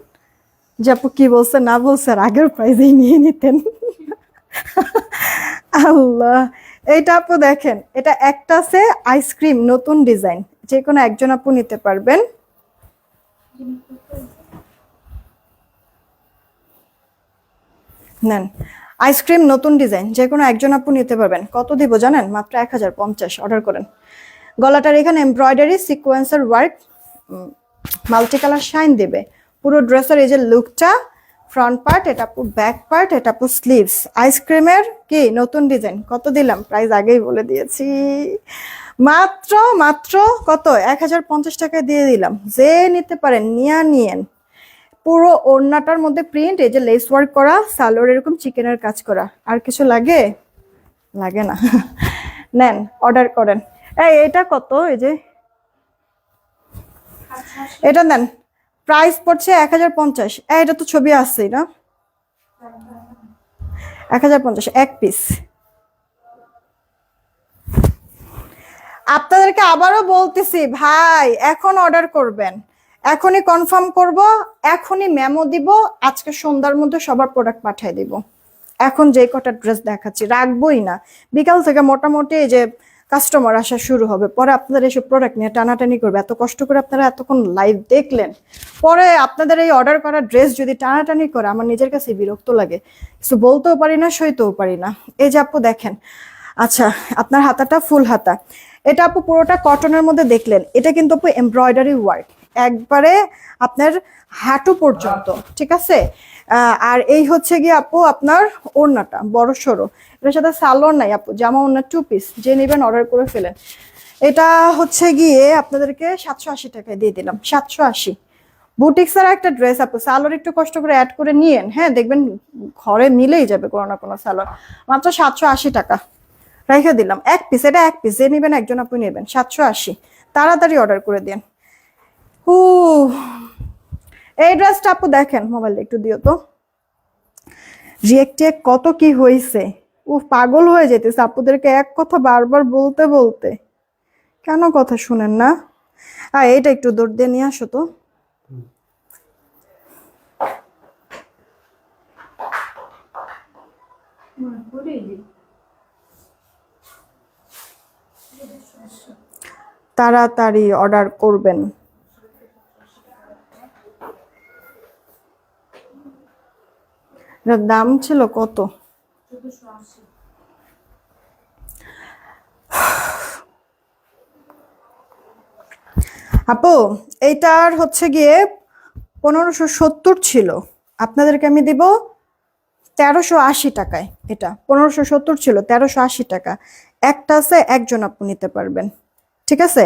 যে আপু কি বলছে না বলছে, আর আগের প্রাইজেই নিয়ে নিতেন আল্লাহ। এইটা আপু দেখেন, এটা একটা আছে আইসক্রিম নতুন ডিজাইন, যে কোনো একজন আপু নিতে পারবেন। নেন, আইসক্রিম নতুন ডিজাইন, যে কোনো একজন আপু নিতে পারবেন। কত দিব জানেন? মাত্র 1050। অর্ডার করেন। গলাটার এখানে এমব্রয়ডারি সিকোয়েন্সের ওয়ার্ক, মাল্টি কালার শাইন দেবে পুরো ড্রেসের। এই যে লুকটা, ফ্রন্ট পার্ট, এটা আপু ব্যাক পার্ট, এটা আপু স্লিভস। আইসক্রিমের কি নতুন ডিজাইন। কত দিলাম? প্রাইস আগেই বলে দিয়েছি, মাত্র মাত্র কত 1050 টাকায় দিয়ে দিলাম। যে নিতে পারেন নিয়েন। পুরো ওড়নাটার মধ্যে প্রিন্ট, এই যে লেস ওয়ার্ক করা, সালোয়ার এরকম চিকেনের কাজ করা। আর কিছু লাগে? লাগে না নেন, অর্ডার করেন। এটা কত? এই যে এটা নেন, প্রাইস পড়ছে 1050। এটা তো ছবি আসছেই না, 1050 এক পিস। আপনাদেরকে আবারও বলতেছি ভাই, এখন অর্ডার করবেন, এখনই কনফার্ম করব, এখনই মেমো দিব, আজকে সন্ধ্যার মধ্যে সবার প্রোডাক্ট পাঠিয়ে দিব। এখন যে কটা ড্রেস দেখাচ্ছি রাখবোই না, বিকাল থেকে মোটামুটি এই যে কাস্টমার আসা শুরু হবে, পরে আপনাদের এইসব প্রোডাক্ট নিয়ে টানাটানি করবে। এত কষ্ট করে আপনারা এতক্ষণ লাইভ দেখলেন, পরে আপনাদের এই অর্ডার করা ড্রেস যদি টানাটানি করে, আমার নিজের কাছে বিরক্ত লাগে, কিছু বলতেও পারি না, সইতেও পারি না। এই যে আপু দেখেন, আচ্ছা আপনার হাতাটা ফুল হাতা, এটা আপু পুরোটা কটনের মধ্যে দেখলেন, এটা কিন্তু আপু এমব্রয়ডারি ওয়ার্ক একবারে আপনার হাঁটু পর্যন্ত, ঠিক আছে। আর এই হচ্ছে গিয়ে আপু আপনার ওড়নাটা বড় সড়ো, এটার সাথে সালোয়ার নাই আপু, জামা ওড়না 2 পিস, যে নেবেন অর্ডার করে ফেলেন। এটা হচ্ছে গিয়ে আপনাদেরকে 780 টাকায় দিয়ে দিলাম, 780। বুটিক্সের একটা ড্রেস আপু, সালোয়ার একটু কষ্ট করে অ্যাড করে নিয়েন, হ্যাঁ দেখবেন ঘরে মিলেই যাবে কোনো না কোনো সালোয়ার। মাত্র 780 টাকা রেখে দিলাম, এক পিস, এটা এক পিস, যে নেবেন একজন আপু নেবেন, 780। তাড়াতাড়ি অর্ডার করে দিন। হু, এই ড্রেসটা আপু দেখেন, মোবাইলটা একটু দিও তো, রিয়েক্টে কত কি হয়েছে, পাগল হয়ে যেতেছে আপুদেরকে এক কথা বারবার বলতে বলতে, কেন কথা শুনেন না? এইটা একটু দৌড় দিয়ে নিয়ে আসো তো। তাড়াতাড়ি অর্ডার করবেন। এটার দাম ছিল কত? আপু এইটার হচ্ছে গিয়ে 1570 ছিল, আপনাদেরকে আমি দিব 1380 টাকায়। এটা 1570 ছিল, 1380 টাকা। একটা আছে একজন আপু নিতে পারবেন, ঠিক আছে,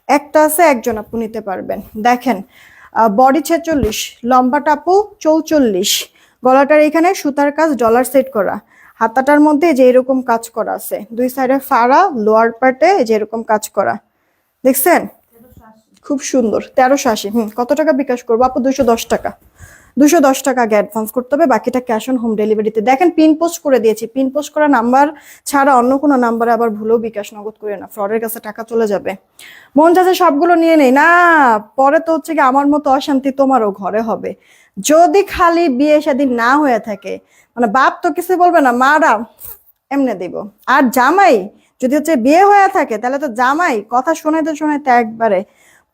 একটা আছে একজন আপু নিতে পারবেন। দেখেন বডি 46, লম্বাটা আপু 44, গলাটার এখানে সুতার কাজ ডলার সেট করা, হাতাটার মধ্যে যে এরকম কাজ করা আছে, দুই সাইডে ফাড়া, লোয়ার পার্টে যে এরকম কাজ করা, দেখছেন? খুব সুন্দর, 1380। কত টাকা বিকাশ করবো আপু? 210 টাকা। 210 টাকা আগে অ্যাডভান্স করতে হবে, বাকিটা ক্যাশ অন হোম ডেলিভারিতে। দেখেন পিন পোস্ট করে দিয়েছি, পিন পোস্ট করা নাম্বার ছাড়া অন্য কোনো নাম্বারে আবার ভুলেও বিকাশ নগদ করে না, ফ্রডের কাছে টাকা চলে যাবে। মন চাচ্ছে সবগুলো নিয়ে নেই না, পরে তো হচ্ছে কি আমার মতো অশান্তি তোমারও ঘরে হবে। যদি খালি বিয়ে শাদী না হয়ে থাকে, মানে বাপ তো কিছু বলবে না, মারা এমনি দিব। আর জামাই যদি হচ্ছে বিয়ে হয়ে থাকে, তাহলে তো জামাই কথা শোনাইতে শোনাইতে একবারে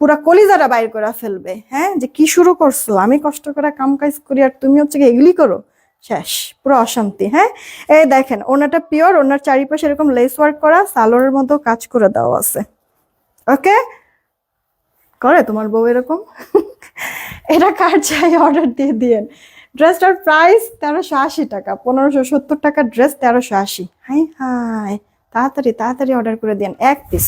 পুরা কলিজাটা বাইর করে ফেলবে, হ্যাঁ যে কি শুরু করছো, আমি কষ্ট করে কাম কাজ করি আর তুমি হচ্ছে কি এগুলি করো, শেষ পুরো অশান্তি। হ্যাঁ এই দেখেন ওনাটা পিওর, ওনার চারিপাশে এরকম লেস ওয়ার্ক করা, সালোয়ারের মতো কাজ করে দেওয়া আছে। ওকে, করে তোমার বউ এরকম? এটা কার চাই অর্ডার দিয়ে দিয়েন। ড্রেসটার প্রাইস 1380 টাকা, 1570 টাকার ড্রেস 1380। হাই হাই, তাড়াতাড়ি তাড়াতাড়ি অর্ডার করে দিন, এক পিস।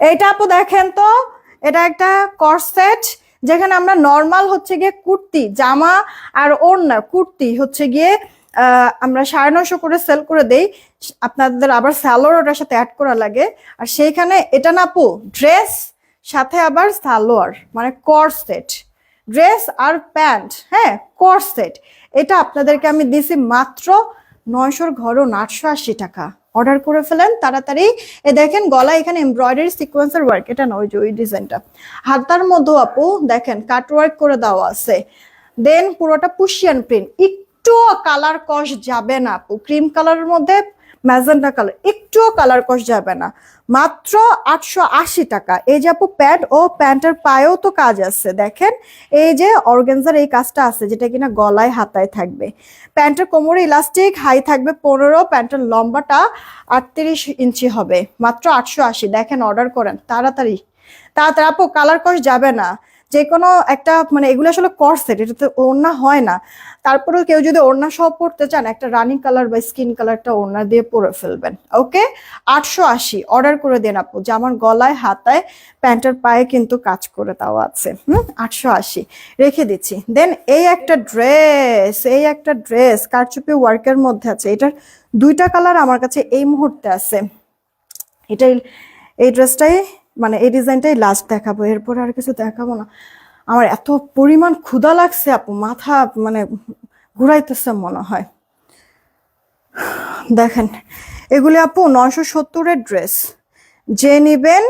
এইটা আপু দেখেন তো, এটা একটা কর্সেট, যেখানে আমরা নর্মাল হচ্ছে গিয়ে কুর্তি জামা আর ওড়না, কুর্তি হচ্ছে গিয়ে আমরা 950 করে সেল করে দেই, আপনাদের আবার সালোয়ার ওটার সাথে অ্যাড করা লাগে। আর সেইখানে এটা না আপু ড্রেস সাথে আবার সালোয়ার, মানে কর্সেট, ড্রেস আর প্যান্ট, হ্যাঁ কর্সেট। এটা আপনাদেরকে আমি দিছি মাত্র 900 ঘরও 880 টাকা। অর্ডার করে ফেলেন তাড়াতাড়ি। এ দেখেন গলা এখানে এমব্রয়ডারি সিকোয়েন্সের ওয়ার্ক, এটা না ওই যে ওই ডিজাইনটা, হাতার মধ্যে আপু দেখেন কাট ওয়ার্ক করে দেওয়া আছে। দেন পুরোটা পুশিয়ান প্রিন্ট, একটুও কালার কস যাবে না আপু, ক্রিম কালারের মধ্যে ম্যাজেন্টা কালার, একটুও কালার কস যাবে না, মাত্র 880 টাকা। এই যে আপু প্যান্ট, ও প্যান্টের পায়েও তো কাজ আছে, দেখেন এই যে অর্গানজার এই কাজটা আছে, যেটা কিনা গলায় হাতায় থাকবে। প্যান্টের কোমরে ইলাস্টিক, হাই থাকবে 15, প্যান্টের লম্বাটা 38 ইঞ্চি হবে, মাত্র 880। দেখেন অর্ডার করেন তাড়াতাড়ি তাড়াতাড়ি আপু, কালার কস যাবে না। যে কোনো একটা মানে এগুলো আসলে কর্সেট, এটা তো ওড়না হয় না, তারপরেও কেউ যদি ওড়না সহ পড়তে চান, একটা রানি কালার বা স্কিন কালারটা ওড়না দিয়ে পরে ফেলবেন। ওকে, 880 অর্ডার করে দেন আপু, যে আমার গলায় হাতায় প্যান্টের পায়ে কিন্তু কাজ করে দেওয়া আছে। 880 রেখে দিচ্ছি। দেন এই একটা ড্রেস, এই একটা ড্রেস কারচুপি ওয়ার্কের মধ্যে আছে, এটার দুইটা কালার আমার কাছে এই মুহূর্তে আছে। এটাই, এই ড্রেসটাই মানে এই ডিজাইনটাই লাস্ট দেখাবো, এরপরে আর কিছু দেখাবো না। আমার এত পরিমাণ ক্ষুধা লাগছে আপু, মাথা মানে ঘুরাইতেছে মনে হয়। দেখেন এগুলি আপু 970-এর ড্রেস, যে নিবেন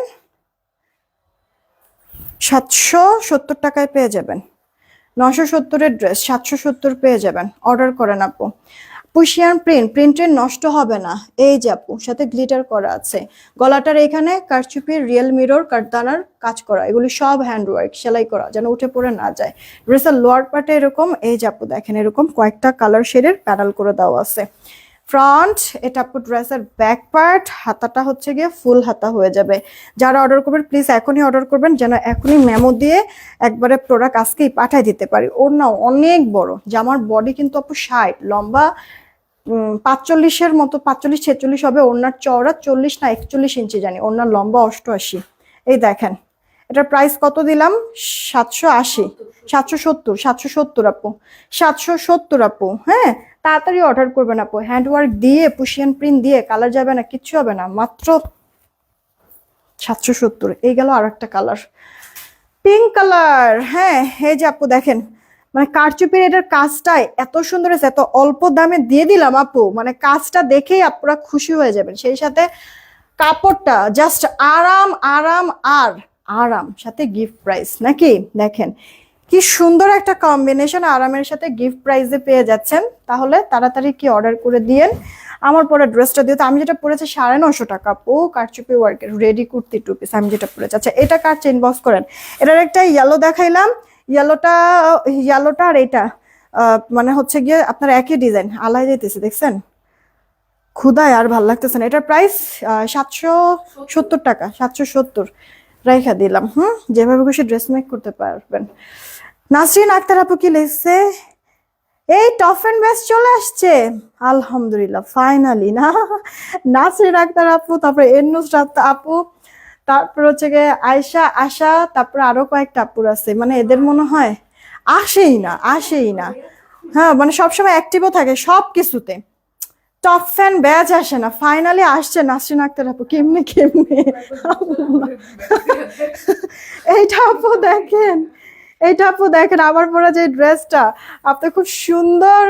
770 টাকায় পেয়ে যাবেন। 970-এর ড্রেস 770 পেয়ে যাবেন, অর্ডার করেন আপু। পুশিয়ান প্রিন্ট, প্রিন্টের নষ্ট হবে না। এই যে আপু সাথে গ্লিটার করা আছে, গলাটার এখানে কারচুপির রিয়েল মিরর কারদানার কাজ করা, এগুলি সব হ্যান্ডওয়ার্ক সেলাই করা, যেন উঠে পড়ে না যায়। ড্রেসের লোয়ার পার্টে এরকম এই যে আপু দেখেন এরকম কয়েকটা কালার শেডের প্যানেল করে দেওয়া আছে। ফ্রন্ট, এটা আপু ড্রেসের ব্যাক পার্ট, হাতাটা হচ্ছে গিয়ে ফুল হাতা হয়ে যাবে। যারা অর্ডার করবেন প্লিজ এখনই অর্ডার করবেন, যেন এখনই মেমো দিয়ে একবারে প্রোডাক্ট আজকেই পাঠাই দিতে পারি। ওর না অনেক বড়, জামার বডি কিন্তু আপু 60, লম্বা 45-এর মতো, 45-46 হবে। ওনার চওড়া 40 না 41 ইঞ্চি জানি, ওনার লম্বা 88। এই দেখেন এটার প্রাইস কত দিলাম? 780, 770, 770 আপু, 770 আপু। হ্যাঁ, তাড়াতাড়ি অর্ডার করবেন আপু, হ্যান্ডওয়ার্ক দিয়ে পুশিয়ান প্রিন্ট দিয়ে, কালার যাবে না, কিচ্ছু হবে না, মাত্র 770। এই গেল আর একটা কালার, পিঙ্ক কালার। হ্যাঁ, এই যে আপু দেখেন, মানে কারচুপির এটার কাজটাই এত সুন্দর আছে, এত অল্প দামে দিয়ে দিলাম আপু, মানে কাজটা দেখেই আপনারা খুশি হয়ে যাবেন। সেই সাথে কাপড়টা জাস্ট আরাম আরাম আর আরাম, সাথে গিফট প্রাইস নাকি? দেখেন কি সুন্দর একটা কম্বিনেশন, আরামের সাথে গিফট প্রাইসে পেয়ে যাচ্ছেন। তাহলে তাড়াতাড়ি কি অর্ডার করে দিয়েন। আমার পরে ড্রেসটা দিয়ে, তো আমি যেটা পরেছি 950 টাকা আপু, কারচুপি ওয়ার্কের রেডি কুর্তি 2 পিস আমি যেটা পরেছি। আচ্ছা, এটা কার চেইন বক্স করেন। এটার একটা ইয়েলো দেখাইলাম, ইয়েলোটা আর এটা মানে হচ্ছে গিয়ে আপনার একই ডিজাইন, আলাই যাইতেছে দেখছেন, ক্ষুদায় আর ভাল লাগতেছে না। এটার প্রাইস 770 টাকা, 770 রাইখা দিলাম। যেভাবে খুশি ড্রেস মেক করতে পারবেন। নাসরিন আক্তার আপু কি লিখছে, এই টপ এন্ড বেস্ট চলে আসছে, আলহামদুলিল্লাহ ফাইনালি না। নাসরিন আক্তার আপু, তারপরে এন্নুসরাত আপু, তারপর হচ্ছে গিয়ে আয়শা, আশা, তারপরে আরো কয়েকটা আপুর আছে, মানে এদের মনে হয় আসেই না। হ্যাঁ, মানে সবসময় অ্যাক্টিভও থাকে সব কিছুতে, টপ ফ্যান ব্যাচ আসে না, ফাইনালি আসছে নাসরিন আক্তার আপু। কেমনে এইটা আপু দেখেন আমার পরা যে ড্রেসটা, আপনি খুব সুন্দর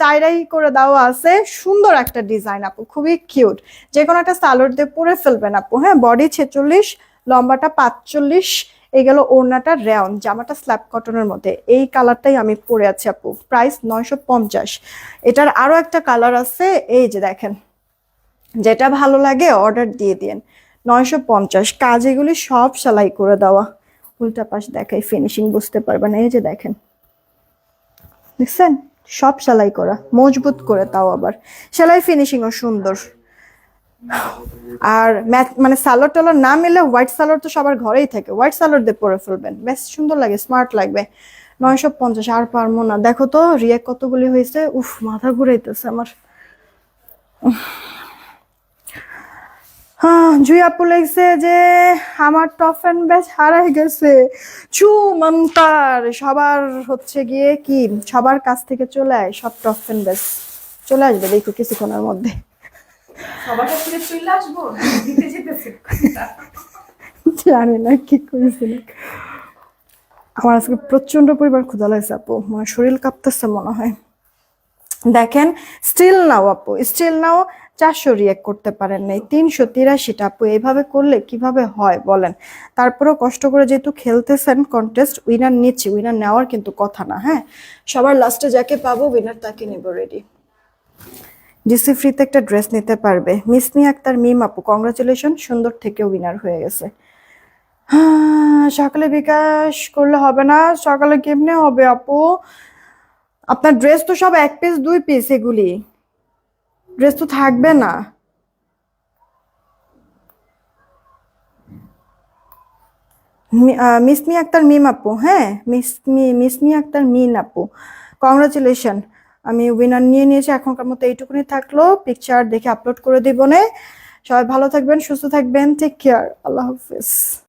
টাইডাই করে দেওয়া আছে, সুন্দর একটা ডিজাইন আপু, খুবই কিউট। যে কোনো একটা সালোয়ার দিয়ে পরে ফেলবেন আপু। হ্যাঁ, বডি 46, লম্বাটা 45, এই গেল ওড়নাটা রেয়ন, জামাটা স্ল্যাব কটনের মধ্যে। এই কালারটাই আমি পরে আছি আপু, প্রাইস 950। এটার আরো একটা কালার আছে, এই যে দেখেন, যেটা ভালো লাগে অর্ডার দিয়ে দিন। 950, কাজ এগুলি সব সেলাই করে দেওয়া। উল্টা পাশ দেখাই, ফিনিশিং বুঝতে পারবেন। এই যে দেখেন, দেখছেন, সব সেলাই করা, মজবুত করে, তাও আবার সেলাই ফিনিশিংও সুন্দর। আর মানে সালোয়ার টালোয়ার না মিলে হোয়াইট সালোয়ার তো সবার ঘরেই থাকে, হোয়াইট সালোয়ার দিয়ে পরে ফেলবেন, বেশ সুন্দর লাগে, স্মার্ট লাগবে। 950, আর পারবো না। দেখো তো রিয়াক্ট কতগুলি হয়েছে, উফ মাথা ঘুরাইতেছে আমার। হ্যাঁ, জুই আপু লিখছে যে আমার টপ এন্ড বেস্ট হারাই গেছে, চু মমতার, সবার হচ্ছে গিয়ে কি, সবার কাছ থেকে চলে আয় সব টপ এন্ড বেস্ট চলে আসবে, দেখো কিছুক্ষণের মধ্যে। সবার কাছ থেকে চলে আসবো, দিতে যেতেছে। জানি না কি করেছিল। আমার আজকে প্রচন্ড পরিমাণ ক্ষুধা লাগছে আপু, মানে শরীর কাঁপতেছে মনে হয়। দেখেন, স্টিল নাও আপু, স্টিল নাও 400 রিয়েক্ট করতে পারেন নাই, 383টা আপু। এইভাবে করলে কিভাবে হয় বলেন? তারপরেও কষ্ট করে যেহেতু খেলতেছেন কন্টেস্ট, উইনার নিচ্ছি, উইনার নেওয়ার কিন্তু কথা না। হ্যাঁ, সবার লাস্টে যাকে পাবো উইনার তাকে নিব। রেডি, ডিসি ফ্রিতে একটা ড্রেস নিতে পারবে। মিসমি আক্তার মিম আপু, কংগ্রাচুলেশন, সুন্দর থেকে উইনার হয়ে গেছে। হ্যাঁ, সকালে বিকাশ করলে হবে না, সকালে কেমনে হবে আপু? আপনার ড্রেস তো সব 1 পিস 2 পিস, এগুলি ড্রেস তো থাকবে না। মিসমি আক্তার মিম আপু, হ্যাঁ মিসমি আক্তার মিন আপু, কংগ্রাচুলেশন, আমি উইনার নিয়ে নিয়েছি। এখনকার মতো এইটুকুনি থাকলো, পিকচার দেখে আপলোড করে দিব। সবাই ভালো থাকবেন, সুস্থ থাকবেন, টেক কেয়ার, আল্লাহ হাফিজ।